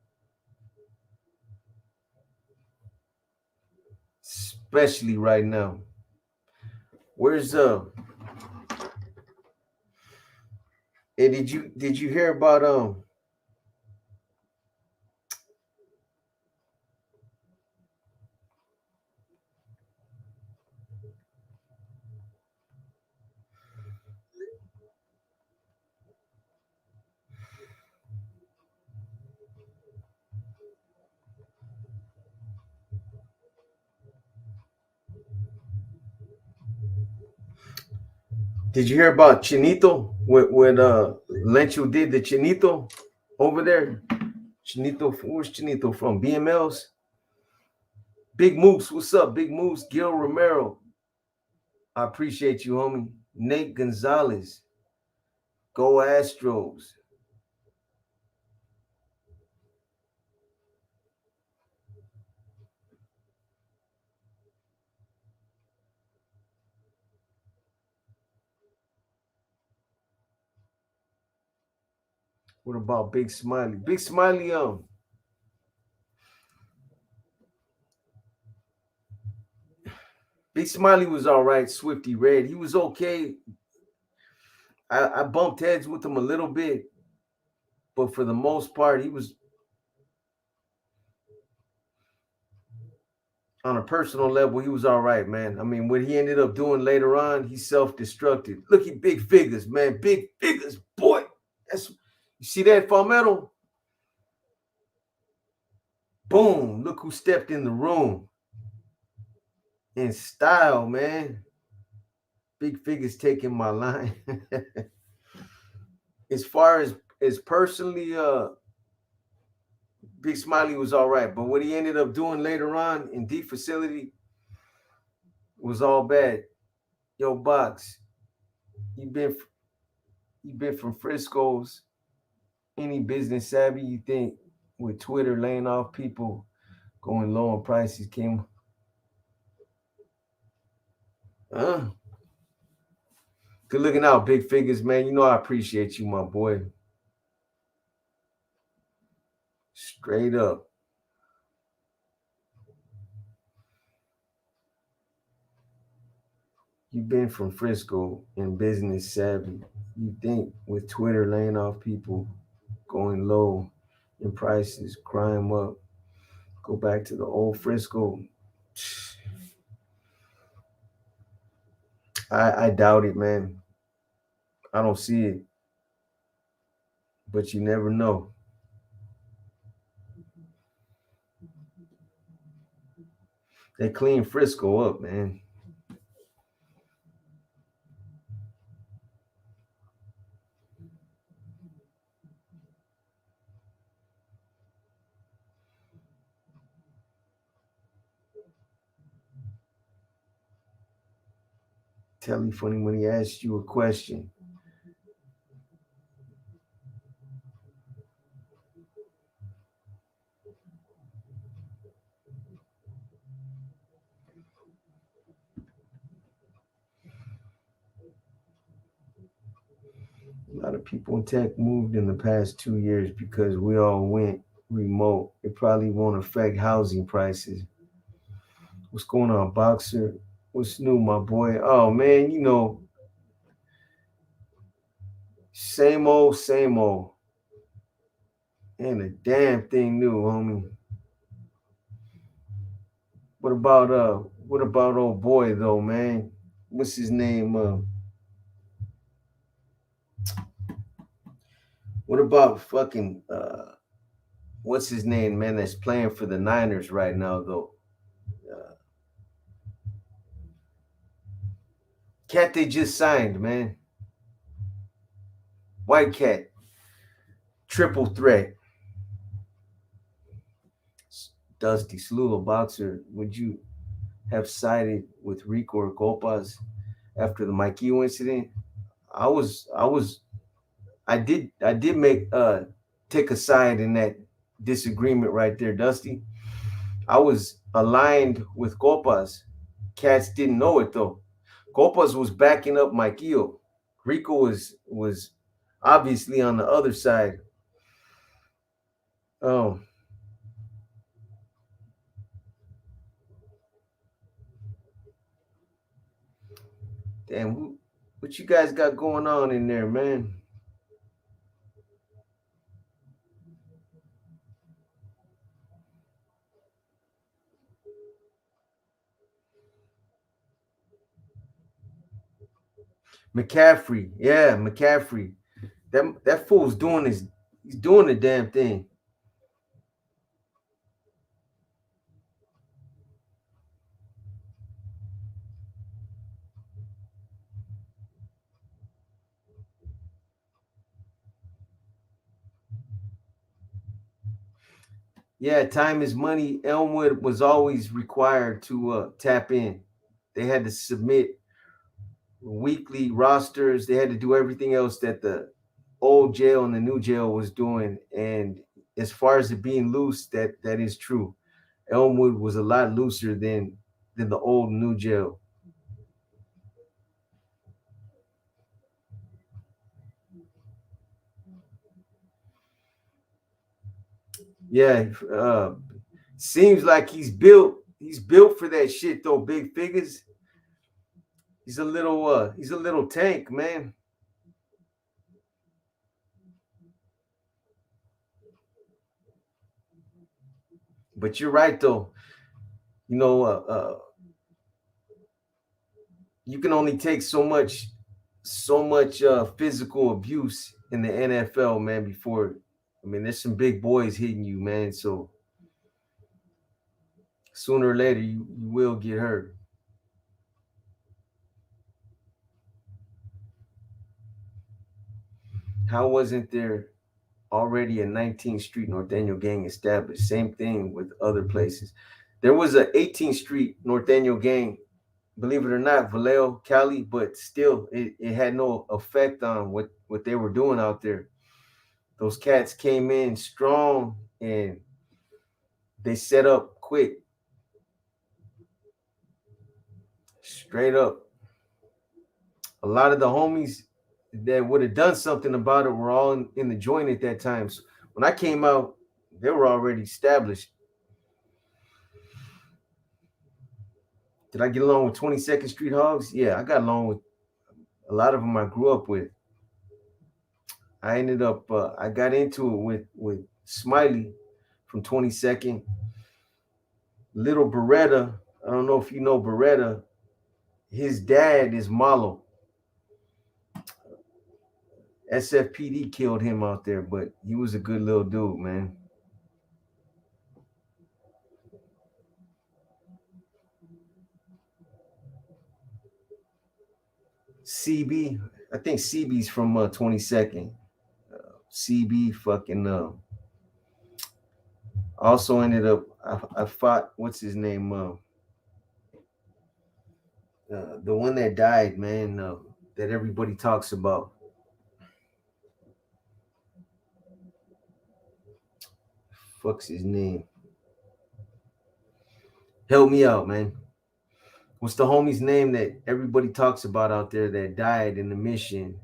Especially right now. Where's Hey, did you hear about did you hear about Chinito? When Lencho did the Chinito over there? Chinito, where's Chinito from? BMLs? Big Moose, what's up? Big Moose, Gil Romero. I appreciate you, homie. Nate Gonzalez. Go Astros. What about Big Smiley? Big Smiley, Big Smiley was all right. Swifty Red, he was okay. I bumped heads with him a little bit, but for the most part, he was on a personal level. He was all right, man. I mean, what he ended up doing later on, he self-destructed. Look at Big Figures, man. Big Figures, boy. That's you see that Palmetto? Boom! Look who stepped in the room in style, man. Big Figures taking my line. As far as personally, Big Smiley was all right, but what he ended up doing later on in D facility was all bad. Yo, Box, you been you been from Frisco's. Any business savvy you think with Twitter laying off people, going low on prices came? Uh, Good looking out, Big Figures, man. You know I appreciate you, my boy. Straight up. You've been from Frisco and business savvy. You think with Twitter laying off people, going low in prices, crime up, go back to the old Frisco. I doubt it, man. I don't see it, but you never know. They clean Frisco up, man. Tell me funny when he asks you a question. A lot of people in tech moved in the past 2 years because we all went remote. It probably won't affect housing prices. What's going on, Boxer? What's new, my boy? Oh man, same old, same old. Ain't a damn thing new, homie. What about old boy though, man? What's his name? What about fucking what's his name, man, that's playing for the Niners right now though? Uh, Cat they just signed, man. White Cat. Triple threat. Dusty Slula Boxer, would you have sided with Rico or Copas after the Mikey incident? I was I did make take a side in that disagreement right there, Dusty. I was aligned with Copas. Cats didn't know it though. Copas was backing up Mikey. Rico was obviously on the other side. Oh, damn, what you guys got going on in there, man? McCaffrey, yeah, McCaffrey. That fool's doing his he's doing the damn thing. Yeah, time is money. Elmwood was always required to tap in. They had to submit weekly rosters. They had to do everything else that the old jail and the new jail was doing. And as far as it being loose, that is true. Elmwood was a lot looser than the old new jail. Yeah, seems like he's built for that shit though. Big figures. He's a little tank, man. But you're right though. You know, you can only take so much physical abuse in the NFL, man. Before, I mean, there's some big boys hitting you, man. So sooner or later, you will get hurt. How wasn't there already a 19th Street North Daniel gang established? Same thing with other places. There was a 18th Street North Daniel gang, believe it or not, Vallejo, Cali, but still, it had no effect on what they were doing out there. Those cats came in strong and they set up quick, straight up. A lot of the homies that would have done something about it were all in the joint at that time. So when I came out, they were already established. Did I get along with 22nd Street Hogs? Yeah, I got along with a lot of them I grew up with. I got into it with Smiley from 22nd, Little Beretta. I don't know if you know Beretta. His dad is Malo. SFPD killed him out there, but he was a good little dude, man. CB, I think CB's from 22nd. CB fucking also ended up. I fought. What's his name? The one that died, man. That everybody talks about. Fuck's his name? Help me out, man. What's the homie's name that everybody talks about out there that died in the mission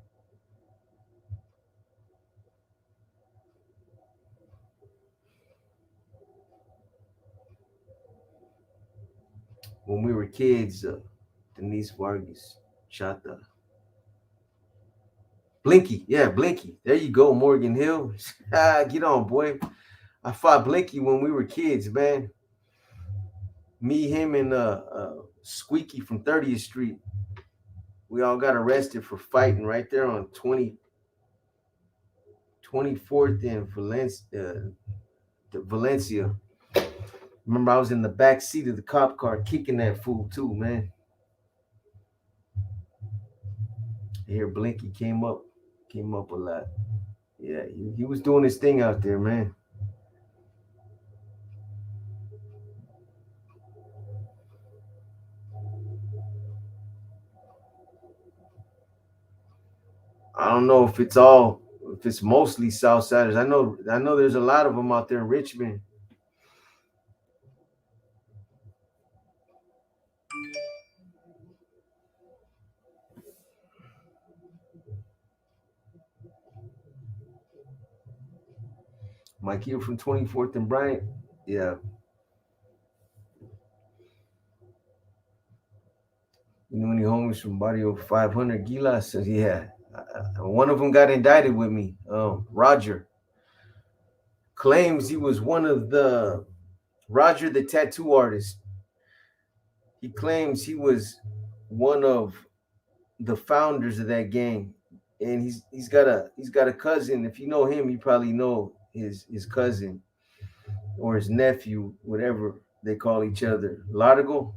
when we were kids? Denise Vargas, Chata, Blinky. Yeah, Blinky. There you go, Morgan Hill. Get on, boy. I fought Blinky when we were kids, man. Me, him, and Squeaky from 30th Street. We all got arrested for fighting right there on 24th and Valencia. Remember, I was in the back seat of the cop car kicking that fool too, man. Here, Blinky came up a lot. Yeah, he was doing his thing out there, man. I don't know if it's mostly Southsiders. I know there's a lot of them out there in Richmond. Mike Hill from 24th and Bryant. Yeah, you know any homies from Barrio 500 Gilas? So yeah, one of them got indicted with me. Roger claims he was one of the Roger the tattoo artist. He claims he was one of the founders of that gang, and he's got a cousin. If you know him, you probably know his cousin or his nephew, whatever they call each other. Largo.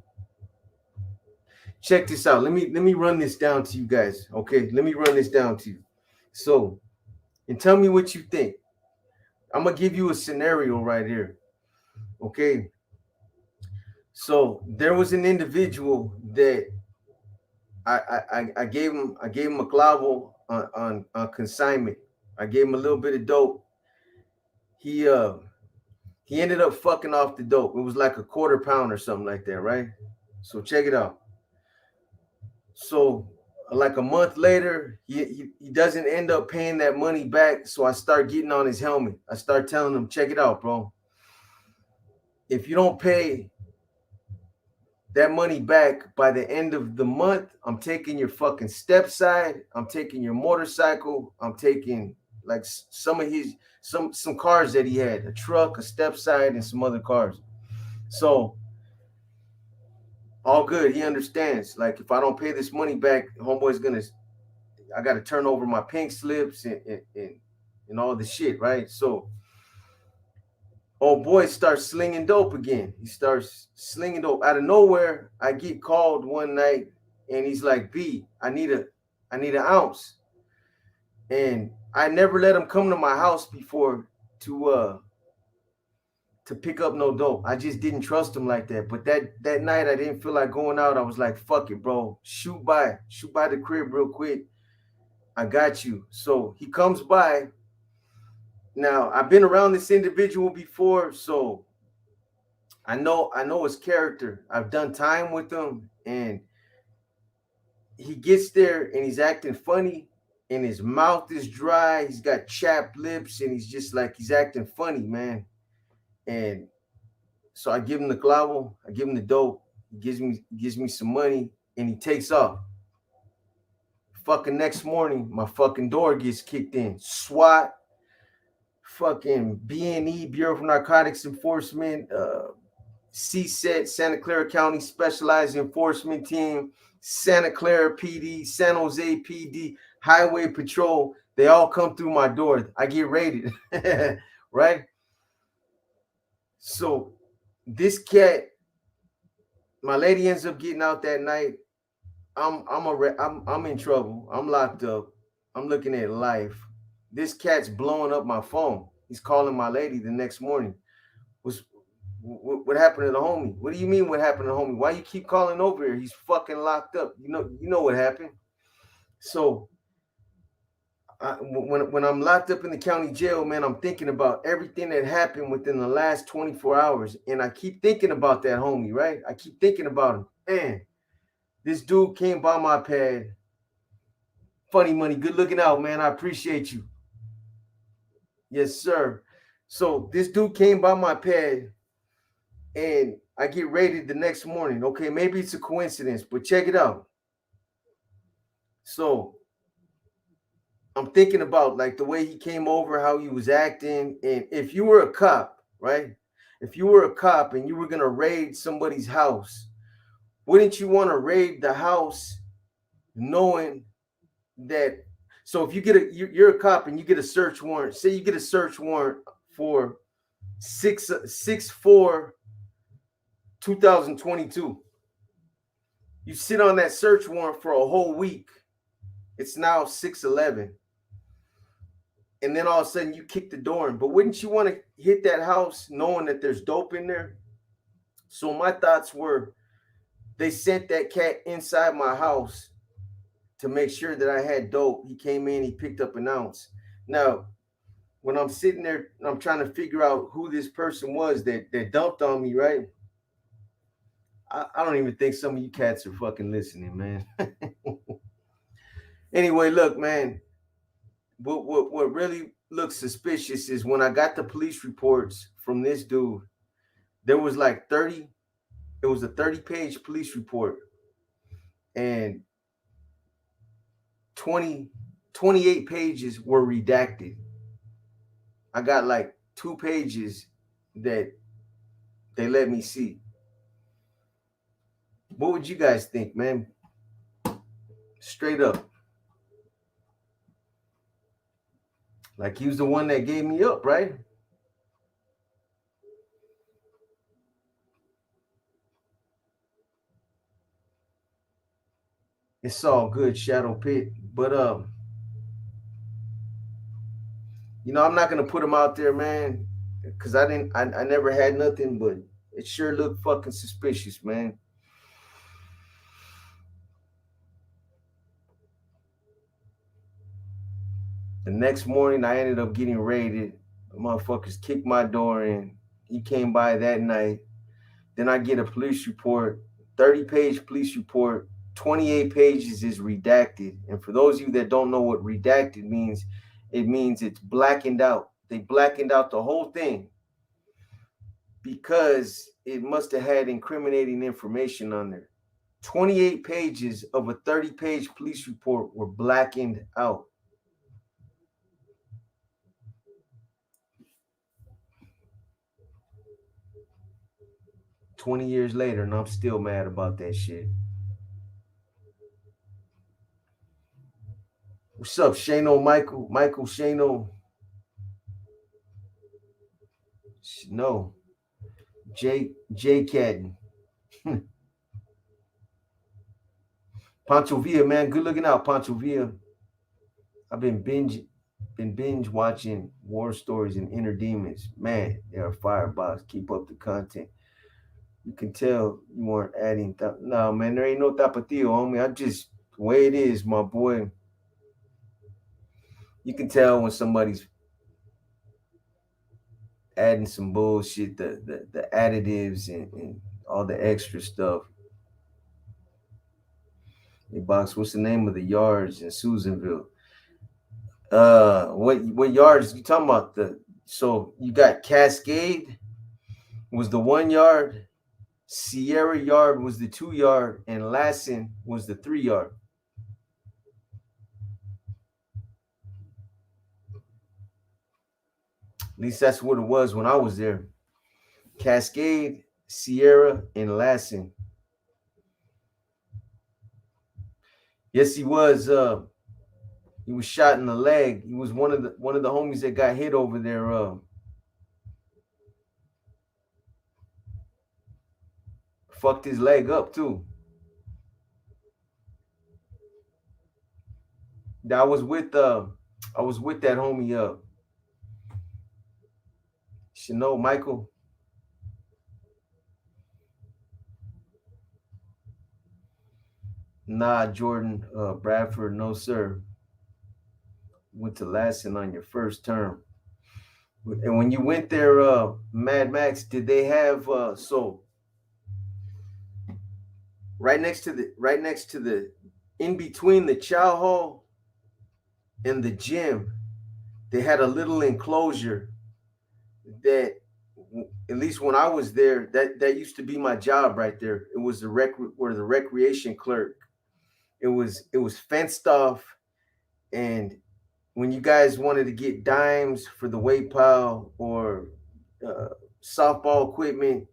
Check this out. Let me run this down to you guys. Okay, let me run this down to you. So, and tell me what you think. I'm gonna give you a scenario right here. Okay. So there was an individual that I gave him a clavo on consignment. I gave him a little bit of dope. He uh he ended up fucking off the dope. It was like a quarter pound or something like that, right? So check it out. So like a month later, he doesn't end up paying that money back. So I start getting on his helmet. I start telling him, check it out, bro. If you don't pay that money back by the end of the month, I'm taking your fucking step side. I'm taking your motorcycle. I'm taking like some of his some cars that he had, a truck, a step side, and some other cars. So all good. He understands. Like if I don't pay this money back, homeboy's gonna. I got to turn over my pink slips and all the shit, right? So old boy starts slinging dope again. He starts slinging dope out of nowhere. I get called one night, and he's like, "B, I need an ounce." And I never let him come to my house before to pick up no dope. I just didn't trust him like that. But that night, I didn't feel like going out. I was like, "Fuck it, bro. Shoot by the crib real quick. I got you." So he comes by. Now I've been around this individual before, so I know his character. I've done time with him, and he gets there and he's acting funny, and his mouth is dry. He's got chapped lips, and he's just like he's acting funny, man. And so I give him the clavo, I give him the dope. He gives me some money, and he takes off. Fucking next morning, my fucking door gets kicked in. SWAT, fucking BNE, Bureau of Narcotics Enforcement, CSET, Santa Clara County Specialized Enforcement Team, Santa Clara PD, San Jose PD, Highway Patrol. They all come through my door. I get raided, right? So this cat, my lady ends up getting out that night. I'm in trouble. I'm locked up. I'm looking at life. This cat's blowing up my phone. He's calling my lady the next morning. What happened to the homie? What do you mean what happened to the homie? Why you keep calling over here? He's fucking locked up. You know what happened. So when I'm locked up in the county jail, man, I'm thinking about everything that happened within the last 24 hours. And I keep thinking about that homie, right? I keep thinking about him. Man, this dude came by my pad. Funny money, good looking out, man. I appreciate you. Yes, sir. So this dude came by my pad, and I get raided the next morning. Okay, maybe it's a coincidence, but check it out. So I'm thinking about like the way he came over, how he was acting. And if you were a cop, right? If you were a cop and you were gonna raid somebody's house, wouldn't you want to raid the house knowing that? So if you're a cop and you get a search warrant, say you get a search warrant for 6/4/2022. You sit on that search warrant for a whole week. It's now 6/11. And then all of a sudden you kick the door in. But wouldn't you want to hit that house knowing that there's dope in there? So my thoughts were, they sent that cat inside my house to make sure that I had dope. He came in, he picked up an ounce. Now, when I'm sitting there, I'm trying to figure out who this person was that dumped on me, right? I don't even think some of you cats are fucking listening, man. Anyway, look, man, what really looks suspicious is when I got the police reports from this dude, there was like 30, it was a 30-page police report, and 28 pages were redacted. I got like 2 pages that they let me see. What would you guys think, man? Straight up. Like he was the one that gave me up, right? It's all good, Shadow Pit. But I'm not gonna put him out there, man, because I never had nothing, but it sure looked fucking suspicious, man. The next morning, I ended up getting raided. The motherfuckers kicked my door in. He came by that night. Then I get a police report, 30-page police report. 28 pages is redacted. And for those of you that don't know what redacted means, it means it's blackened out. They blackened out the whole thing because it must have had incriminating information on there. 28 pages of a 30-page police report were blackened out. "20 years later, and I'm still mad about that shit." What's up, Shano Michael? Michael Shano. No. J Cadden. Pancho Villa, man. Good looking out, Pancho Villa. I've been binge watching War Stories and Inner Demons. Man, they are firebox. Keep up the content. You can tell you weren't adding. No, man, there ain't no tapatio, homie. I just the way it is, my boy. You can tell when somebody's adding some bullshit, the additives and all the extra stuff. Hey, box. What's the name of the yards in Susanville? What yards you talking about? So you got Cascade was the 1 yard, Sierra Yard was the 2 yard, and Lassen was the 3 yard. At least that's what it was when I was there. Cascade, Sierra, and Lassen. Yes, he was. He was shot in the leg. He was one of the homies that got hit over there. Fucked his leg up too. I was with that homie Chanel Michael. Nah, Jordan Bradford, no sir. Went to Lassen on your first term. And when you went there, Mad Max, did they have so right next to the in between the chow hall and the gym, they had a little enclosure that, at least when I was there, that used to be my job right there. It was the recreation clerk. It was fenced off, and when you guys wanted to get dimes for the weight pile or uh, softball equipment,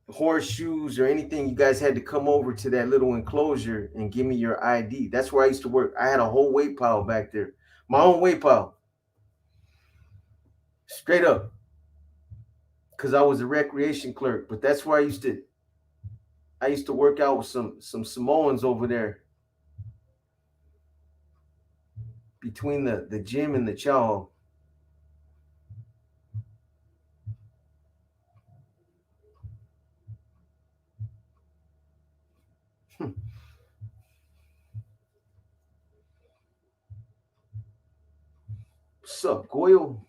horseshoes, or anything, you guys had to come over to that little enclosure and give me your ID. That's where I used to work. I had a whole weight pile back there, my own weight pile, straight up, because I was a recreation clerk. But that's where I used to work out with some Samoans over there between the gym and the chow. What's up, Goyle?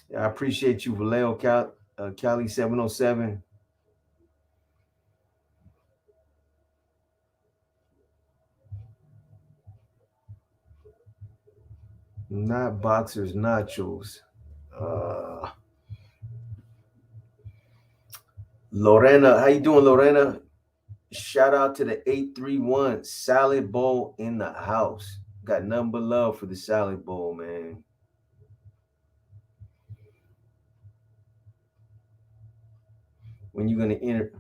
Yeah, I appreciate you, Vallejo Cali 707. Not boxers, nachos. Uh, Lorena, how you doing, Lorena? Shout out to the 831 Salad Bowl in the house. Got nothing but love for the Salad Bowl, man. When you gonna enter?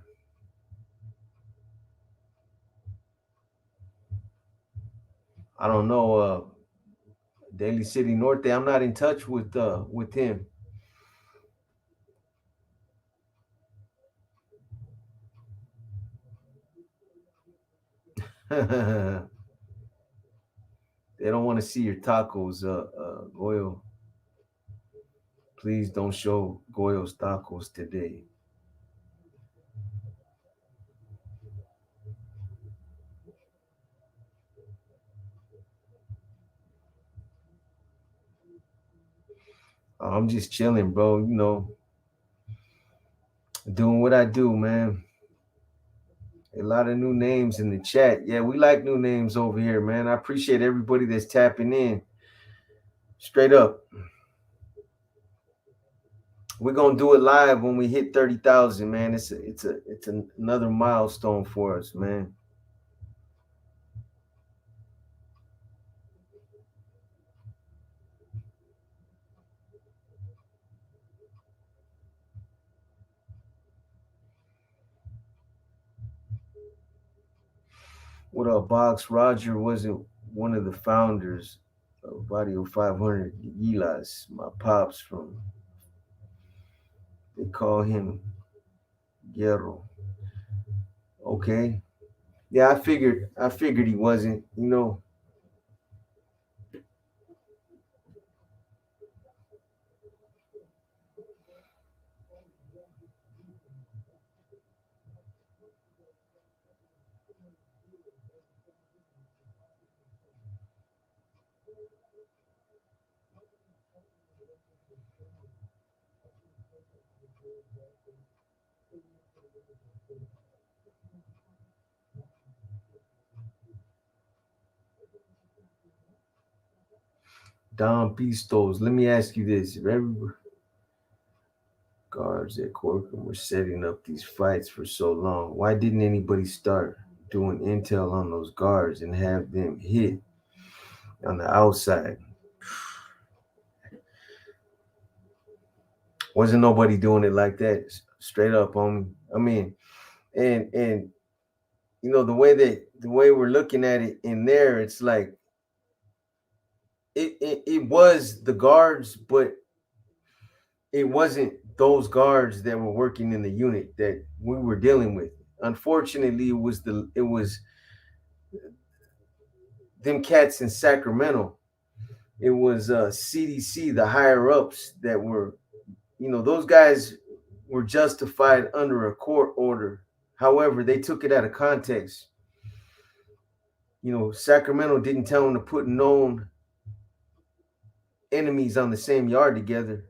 I don't know. Daly City Norte. I'm not in touch with him. They don't want to see your tacos, Goyo. Please don't show Goyo's tacos today. I'm just chilling, bro. Doing what I do, man. A lot of new names in the chat. Yeah, we like new names over here, man. I appreciate everybody that's tapping in. Straight up. We're gonna do it live when we hit 30,000, man. It's another milestone for us, man. What up, Box? Roger wasn't one of the founders of Audio 500 Yilas. My pops from, they call him Guerrero. Okay. Yeah, I figured he wasn't. Don Pistos. Let me ask you this. If every guards at Corcoran were setting up these fights for so long, why didn't anybody start doing intel on those guards and have them hit on the outside? Wasn't nobody doing it like that? Straight up, homie. I mean, and the way we're looking at it in there, it's like it was the guards, but it wasn't those guards that were working in the unit that we were dealing with. Unfortunately, it was them cats in Sacramento. It was CDC, the higher ups that were, those guys were justified under a court order. However, they took it out of context. Sacramento didn't tell them to put known enemies on the same yard together.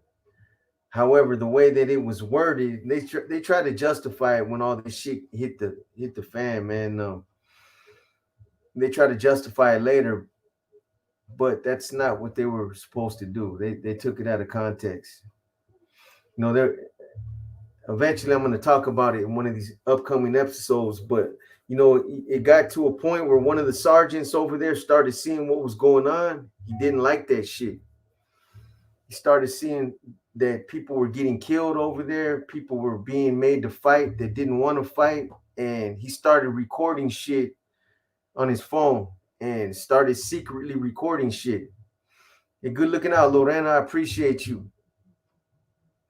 However, the way that it was worded, they try to justify it when all this shit hit the fan, man. They try to justify it later, but that's not what they were supposed to do. They took it out of context. They're eventually I'm going to talk about it in one of these upcoming episodes, but it got to a point where one of the sergeants over there started seeing what was going on. He didn't like that shit. He started seeing that people were getting killed over there. People were being made to fight that didn't want to fight. And he started recording shit on his phone and started secretly recording shit. Hey, good looking out, Lorena. I appreciate you.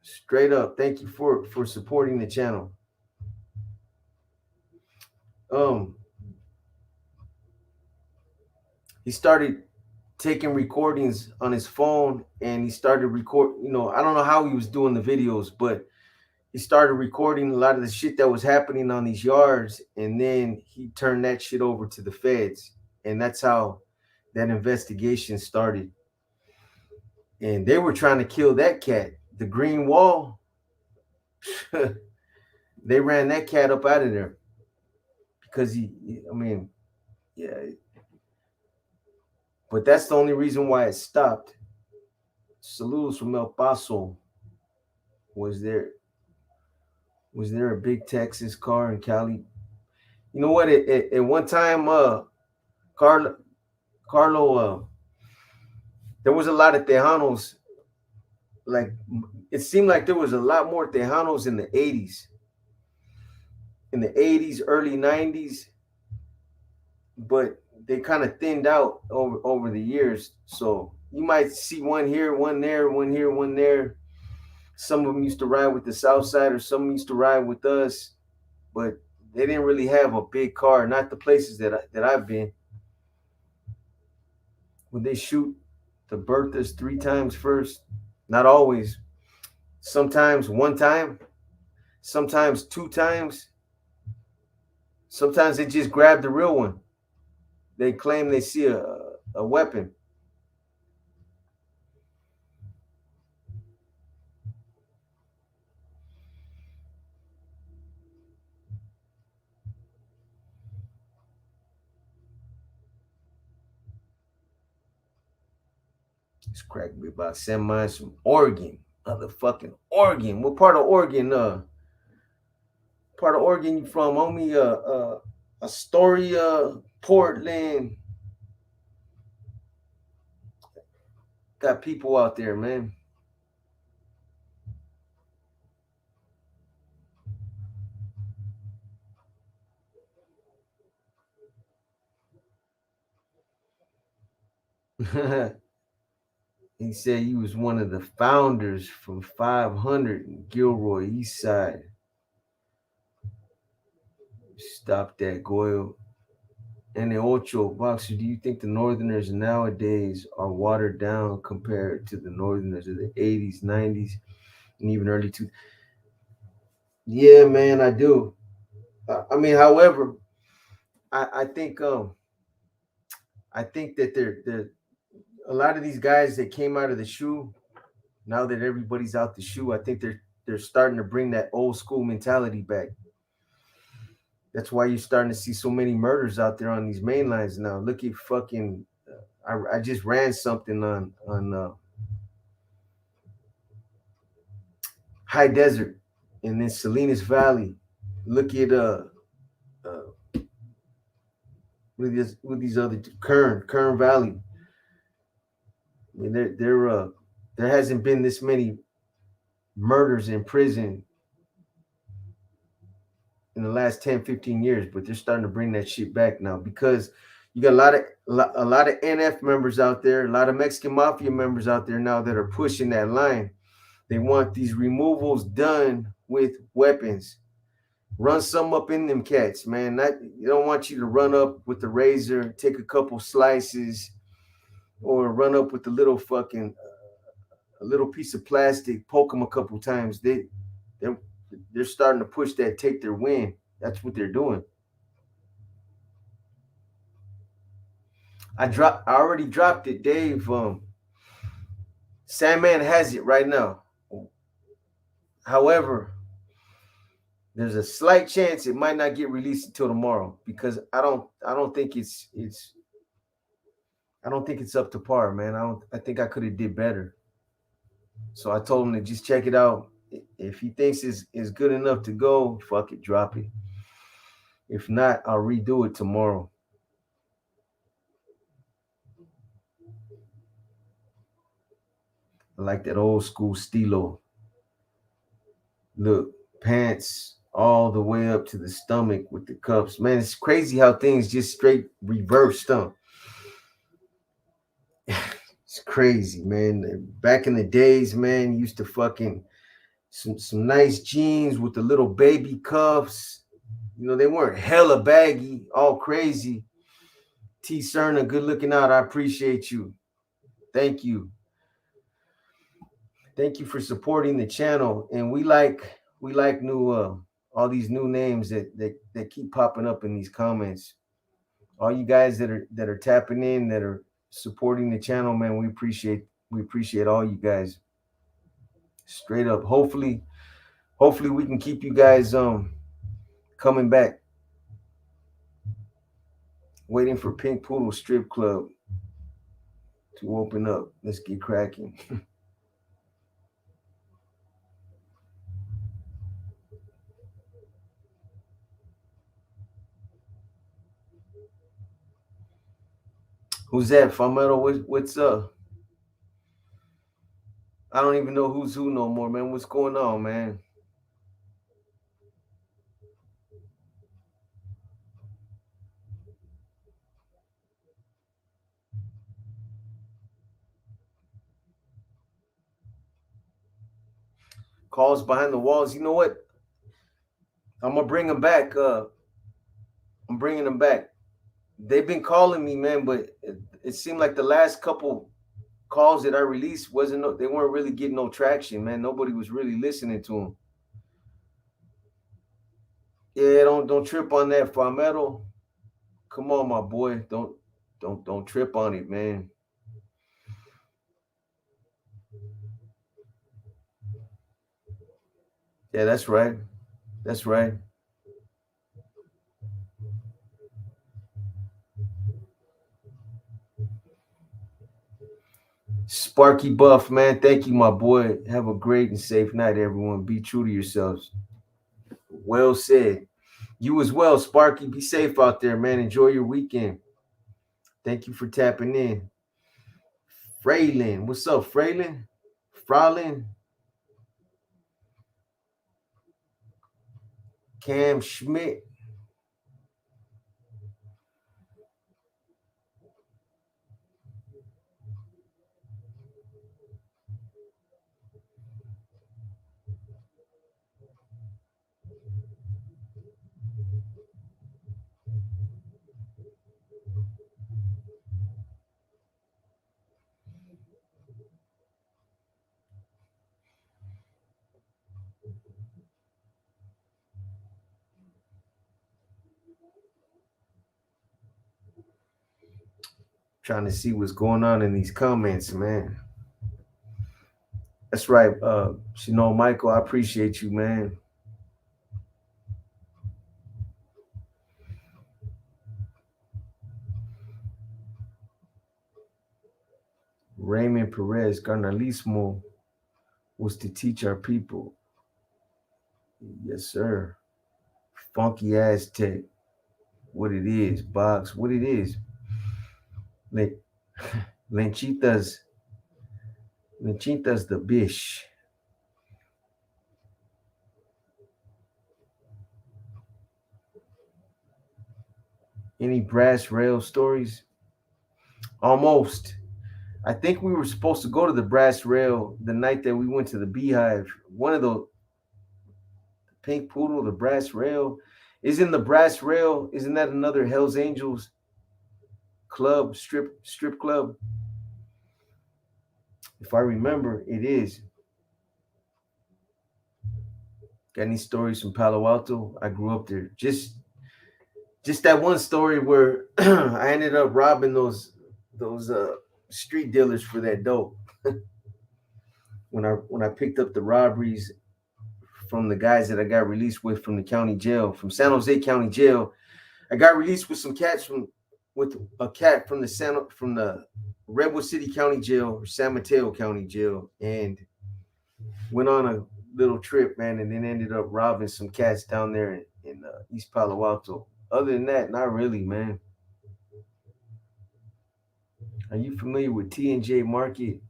Straight up. Thank you for supporting the channel. He started taking recordings on his phone and he started I don't know how he was doing the videos, but he started recording a lot of the shit that was happening on these yards, and then he turned that shit over to the feds, and that's how that investigation started. And they were trying to kill that cat, the Green Wall. They ran that cat up out of there because yeah, but that's the only reason why it stopped. Saludos from El Paso. Was there a big Texas car in Cali? You know what? At one time, Carlo, there was a lot of Tejanos. Like, it seemed like there was a lot more Tejanos in the 80s. In the 80s, early 90s, but they kind of thinned out over the years. So you might see one here, one there, one here, one there. Some of them used to ride with the Southsiders, some used to ride with us, but they didn't really have a big car. Not the places that I've been. Would they shoot the Berthas 3 times first? Not always. Sometimes 1 time, sometimes 2 times. Sometimes they just grab the real one. They claim they see a weapon. It's cracked me about semis from Oregon. Motherfucking Oregon. What part of Oregon? Part of Oregon you from, homie? Astoria, Portland. Got people out there, man. He said he was one of the founders from 500 in Gilroy East Side. Stop that, Goyle. And the Ocho Boxer, do you think the Northerners nowadays are watered down compared to the Northerners of the 80s, 90s, and even early 2000s? Yeah, man, I do. I mean, however, I think I think that they're a lot of these guys that came out of the shoe. Now that everybody's out the shoe, I think they're starting to bring that old school mentality back. That's why you're starting to see so many murders out there on these main lines now. Look at fucking. I just ran something on High Desert and then Salinas Valley. Look at with these other Kern Valley. I mean, there hasn't been this many murders in prison in the last 10, 15 years, but they're starting to bring that shit back now because you got a lot of NF members out there, a lot of Mexican mafia members out there now that are pushing that line. They want these removals done with weapons. Run some up in them cats, man. Not you don't want you to run up with the razor, take a couple slices, or run up with the little fucking a little piece of plastic, poke them a couple times. They're they're starting to push that, take their win. That's what they're doing. I already dropped it, Dave. Sandman has it right now. However, there's a slight chance it might not get released until tomorrow because I don't think it's up to par, man. I think I could have did better. So I told him to just check it out. If he thinks it's good enough to go, fuck it, drop it. If not, I'll redo it tomorrow. I like that old school stilo. Look, pants all the way up to the stomach with the cuffs. Man, it's crazy how things just straight reversed, huh? It's crazy, man. Back in the days, man, used to fucking some nice jeans with the little baby cuffs. You know, they weren't hella baggy, all crazy. T Cerna, good looking out. I appreciate you. Thank you. Thank you for supporting the channel. And we like new all these new names that keep popping up in these comments. All you guys that are tapping in, that are supporting the channel, man, we appreciate all you guys. Straight up. Hopefully we can keep you guys coming back. Waiting for Pink Poodle Strip Club to open up. Let's get cracking. Who's that? Farmetto, what's up? I don't even know who's who no more, man. What's going on, man? Calls behind the walls. You know what? I'm gonna bring them back. I'm bringing them back. They've been calling me, man, but it seemed like the last couple calls that I released they weren't really getting no traction, man. Nobody was really listening to them. Yeah, don't trip on that, Farmetto. Come on, my boy. Don't trip on it, man. Yeah, that's right. That's right. Sparky Buff, man. Thank you, my boy. Have a great and safe night, everyone. Be true to yourselves. Well said. You as well, Sparky. Be safe out there, man. Enjoy your weekend. Thank you for tapping in. Fraylin. What's up, Fraylin? Fraulein? Cam Schmidt. Trying to see what's going on in these comments, man. That's right. Michael, I appreciate you, man. Raymond Perez Carnalismo was to teach our people. Yes, sir. Funky Aztec. What it is, Box. What it is. Lenchitas. Lenchitas the bish. Any brass rail stories? Almost. I think we were supposed to go to the brass rail the night that we went to the Beehive. One of the Pink Poodle, the brass rail. Isn't the brass rail? Isn't that another Hell's Angels club, strip club? If I remember, it is. Got any stories from Palo Alto? I grew up there. Just that one story where I ended up robbing those street dealers for that dope. when I picked up the robberies from the guys that I got released with from the county jail, from San Jose County Jail, I got released with some cats with a cat from the Redwood City County Jail or San Mateo County Jail, and went on a little trip, man, and then ended up robbing some cats down there in East Palo Alto. Other than that, not really, man. Are you familiar with T&J Market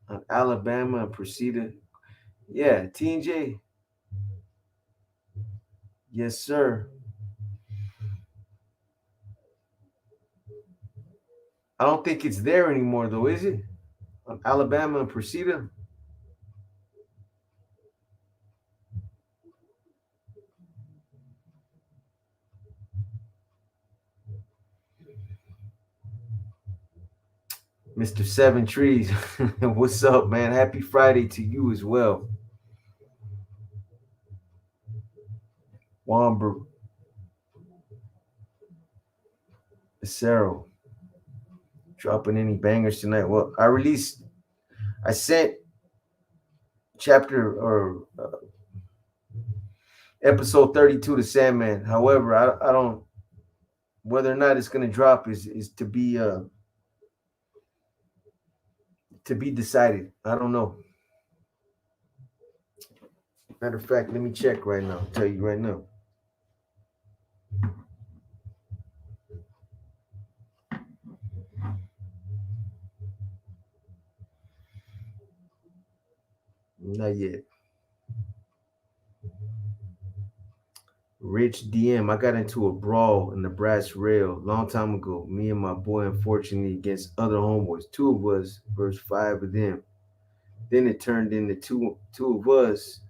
on Alabama and Presida? Yeah, T&J. Yes, sir. I don't think it's there anymore, though, is it? On Alabama and Presida? Mr. Seven Trees, what's up, man? Happy Friday to you as well. Womber, Cero, dropping any bangers tonight? Well, I sent chapter or episode 32 to Sandman. However, I don't, whether or not it's going to drop is to be decided. I don't know. Matter of fact, let me check right now. I'll tell you right now. Not yet. Rich DM. I got into a brawl in the brass rail a long time ago. Me and my boy, unfortunately, against other homeboys. Two of us versus five of them. Then it turned into two of us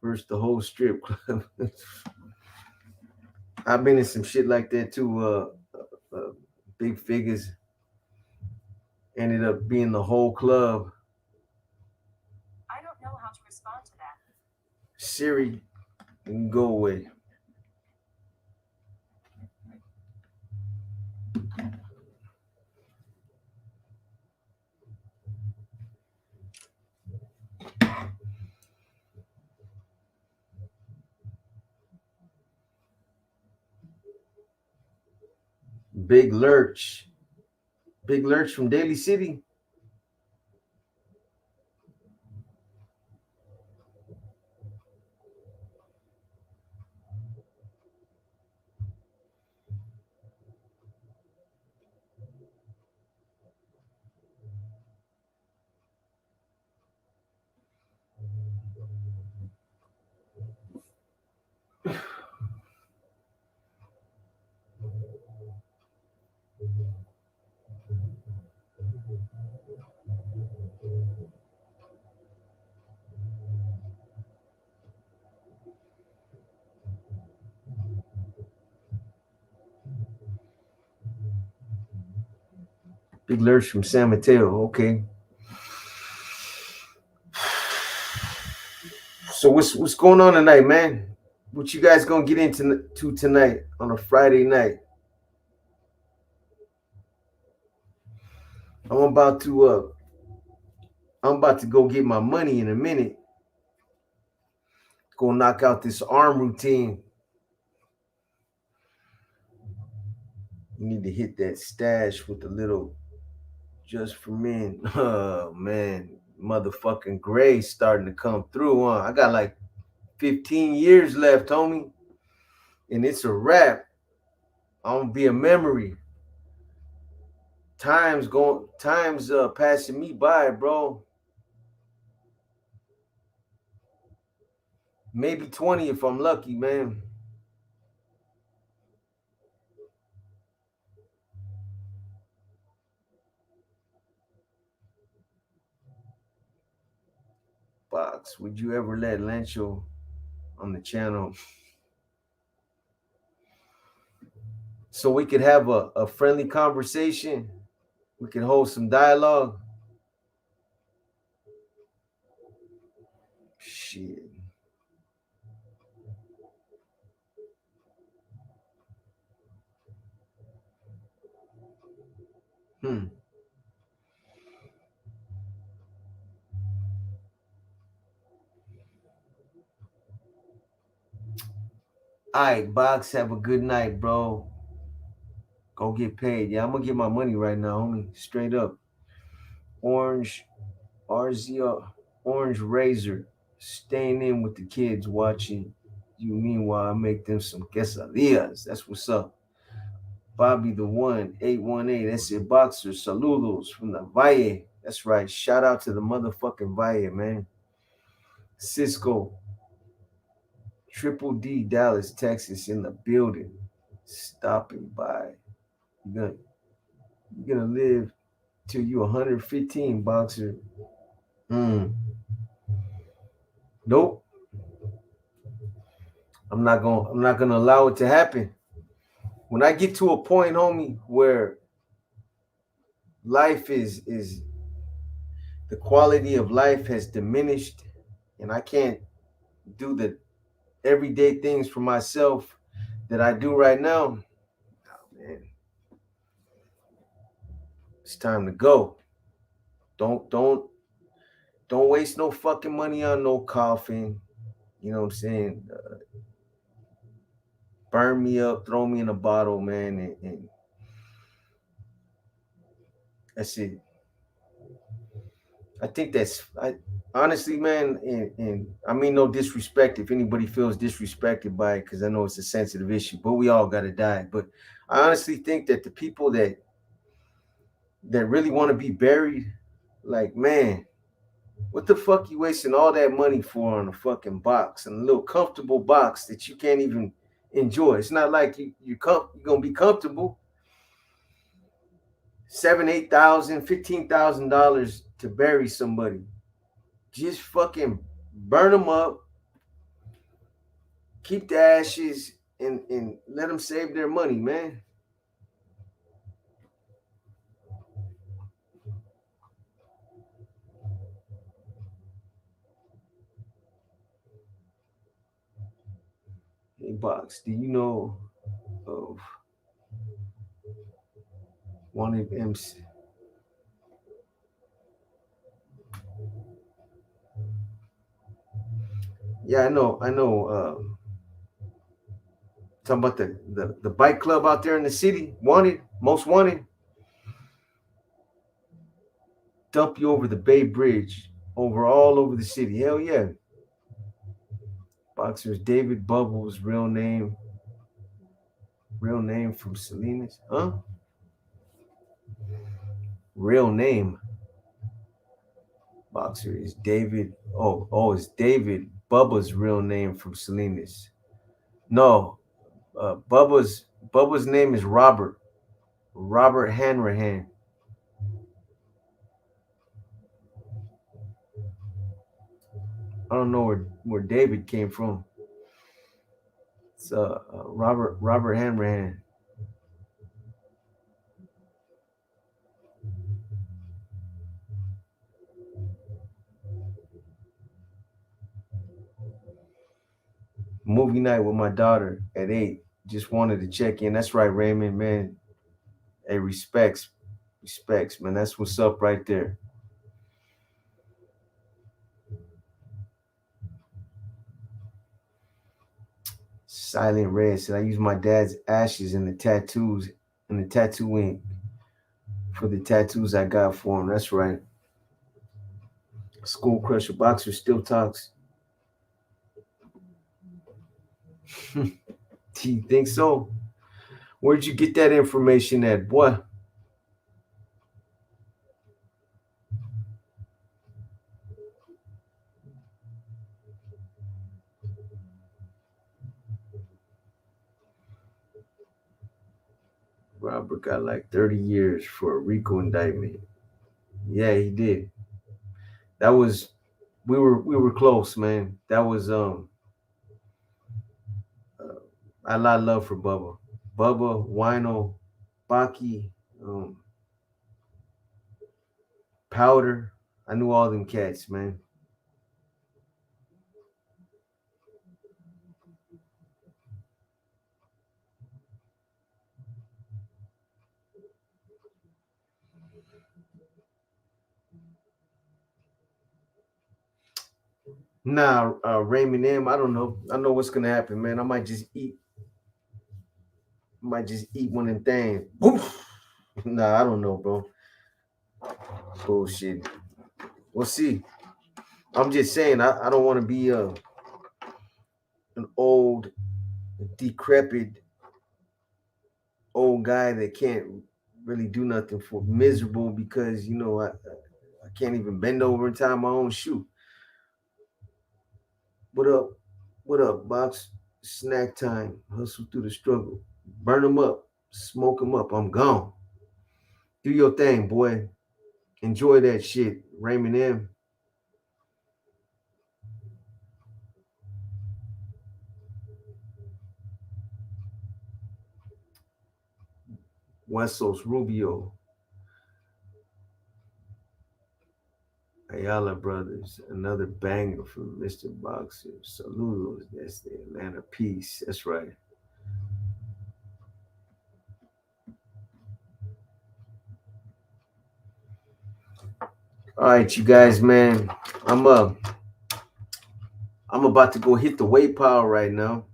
versus the whole strip club. I've been in some shit like that too. Big figures ended up being the whole club. I don't know how to respond to that. Siri, you can go away. Big Lurch. Big Lurch from Daly City. Big Lurch from San Mateo. Okay. So what's going on tonight, man? What you guys gonna get into tonight on a Friday night? I'm about to uh I'm about to go get my money in a minute. Go knock out this arm routine. You need to hit that stash with a little just for men. Oh man, motherfucking gray starting to come through. I got like 15 years left, homie, and it's a wrap. I'm gonna be a memory. Time's passing me by, bro. Maybe 20 if I'm lucky, man. Box, would you ever let Lancho on the channel so we could have a friendly conversation? We could hold some dialogue. Shit. Hmm. All right, Box, have a good night, bro. Go get paid. Yeah, I'm gonna get my money right now, homie. Straight up. Orange RZR, Orange Razor, staying in with the kids watching you. Meanwhile, I make them some quesadillas. That's what's up. Bobby the One, 818. That's it, Boxer. Saludos from the Valle. That's right. Shout out to the motherfucking Valle, man. Cisco, Triple D, Dallas, Texas, in the building. Stopping by. You're gonna, you're gonna live till you 115, Boxer. Mm. Nope. I'm not gonna allow it to happen. When I get to a point, homie, where life is the quality of life has diminished and I can't do the everyday things for myself that I do right now, oh, man, it's time to go. Don't waste no fucking money on no coffin. You know what I'm saying? Burn me up, throw me in a bottle, man, and that's it. I think I honestly, man, and I mean no disrespect if anybody feels disrespected by it, because I know it's a sensitive issue, but we all gotta die. But I honestly think that the people that really want to be buried, like, man, what the fuck you wasting all that money for on a fucking box, and a little comfortable box that you can't even enjoy? It's not like you're gonna be comfortable. 7, 8,000, $15,000 to bury somebody. Just fucking burn them up, keep the ashes, and let them save their money, man. Hey, Box, do you know of wanted MC? Yeah, I know. I know. Talking about the bike club out there in the city, wanted, most wanted, dump you over the Bay Bridge, over all over the city. Hell yeah. Boxer's David Bubbles, real name from Salinas, huh? Real name. Boxer is David. It's David Bubba's real name from Salinas. No, Bubba's name is Robert Hanrahan. I don't know where David came from. It's Robert Hanrahan. movie night with my daughter at 8. Just wanted to check in. That's right, Raymond, man. Hey, respects, man. That's what's up right there. Silent Red said, I use my dad's ashes in the tattoos and the tattoo ink for the tattoos I got for him. That's right. School Crusher Boxer still talks. Do you think so? Where'd you get that information at, boy? Robert got like 30 years for a RICO indictment. Yeah, he did. That was we were close, man. That was a lot of love for Bubba. Bubba, Wino, Baki, Powder. I knew all them cats, man. Nah, Raymond M. I don't know. I know what's gonna happen, man. I might just eat one of them things. Oof. Nah, I don't know, bro. Bullshit. We'll see. I'm just saying, I don't want to be an old, decrepit old guy that can't really do nothing for miserable because I can't even bend over and tie my own shoe. What up? What up, Box? Snack time. Hustle through the struggle. Burn them up. Smoke them up. I'm gone. Do your thing, boy. Enjoy that shit. Raymond M. Wesos Rubio. Ayala Brothers. Another banger from Mr. Boxer. Saludos. That's the Atlanta Peace. That's right. All right, you guys, man. I'm up. I'm about to go hit the weight pile right now.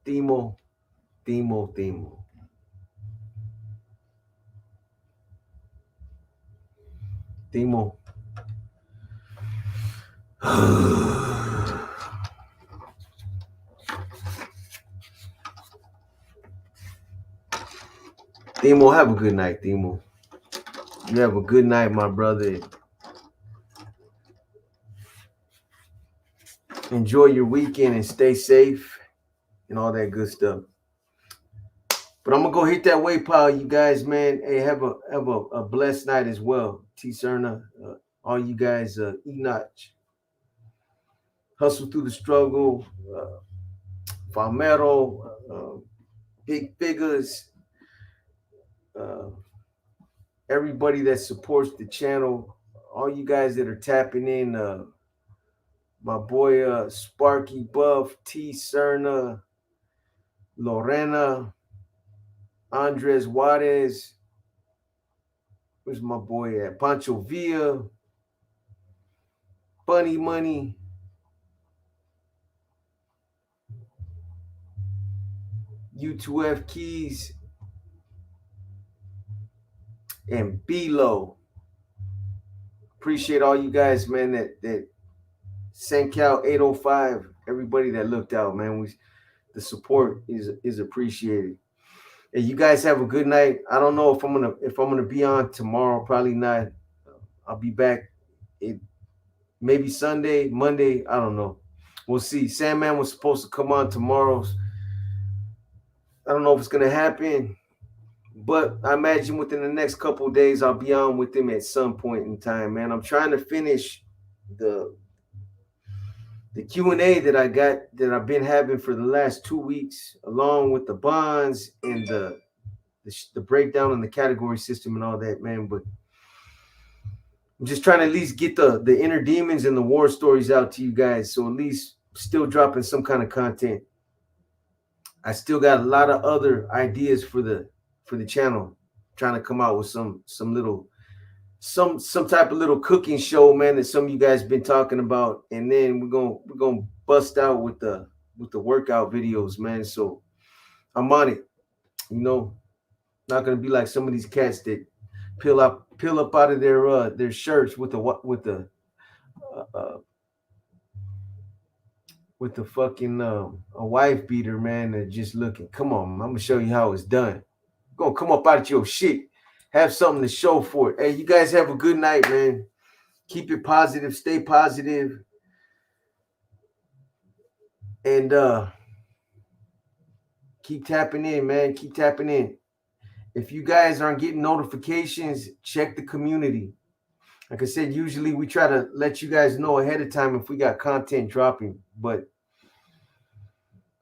Themo, Themo. Themo. Themo, have a good night, Themo. You have a good night, my brother. Enjoy your weekend and stay safe and all that good stuff. But I'm gonna go hit that weight pile, you guys, man. Hey, have a blessed night as well. T Cerna, all you guys, Enoch, hustle through the struggle, Palmero, big figures, uh, everybody that supports the channel, all you guys that are tapping in, my boy Sparky Buff, T Cerna, Lorena, Andres Juarez. Where's my boy at? Pancho Villa, Bunny Money, U2F Keys, and B-Lo. Appreciate all you guys, man, that Sancal 805, everybody that looked out, man. The support is appreciated. And you guys have a good night. I don't know if I'm gonna be on tomorrow. Probably not. I'll be back. Maybe Sunday, Monday. I don't know. We'll see. Sandman was supposed to come on tomorrow. I don't know if it's gonna happen, but I imagine within the next couple of days I'll be on with him at some point in time. Man, I'm trying to finish the Q&A that I've been having for the last 2 weeks, along with the bonds and the breakdown in the category system and all that, man. But I'm just trying to at least get the inner demons and the war stories out to you guys. So at least still dropping some kind of content. I still got a lot of other ideas for the channel. Trying to come out with some little some type of little cooking show, man, that some of you guys been talking about. And then we're gonna bust out with the workout videos, man. So I'm on it. You know, not gonna be like some of these cats that peel up out of their shirts uh, uh, with the fucking a wife beater, man, and just looking. Come on, I'm gonna show you how it's done. Gonna come up out of your shit. Have something to show for it. Hey, you guys have a good night, man. Keep it positive, stay positive, and keep tapping in, man. Keep tapping in. If you guys aren't getting notifications, check the community. Like I said, usually we try to let you guys know ahead of time if we got content dropping, but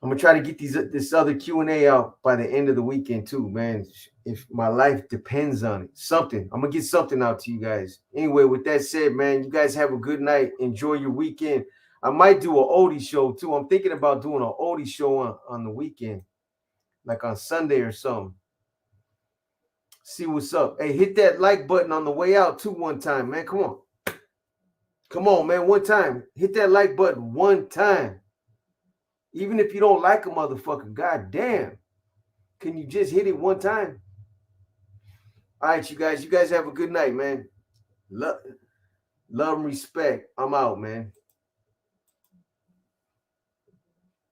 I'm gonna try to get this other Q&A out by the end of the weekend too, man. If my life depends on it, something I'm gonna get something out to you guys. Anyway, with that said, man, you guys have a good night. Enjoy your weekend. I might do an oldie show too. I'm thinking about doing an oldie show on the weekend, like on Sunday or something. See what's up. Hey, hit that like button on the way out too one time, man. Come on, man. One time, hit that like button one time. Even if you don't like a motherfucker, god damn. Can you just hit it one time? All right, you guys. You guys have a good night, man. Love and respect. I'm out, man.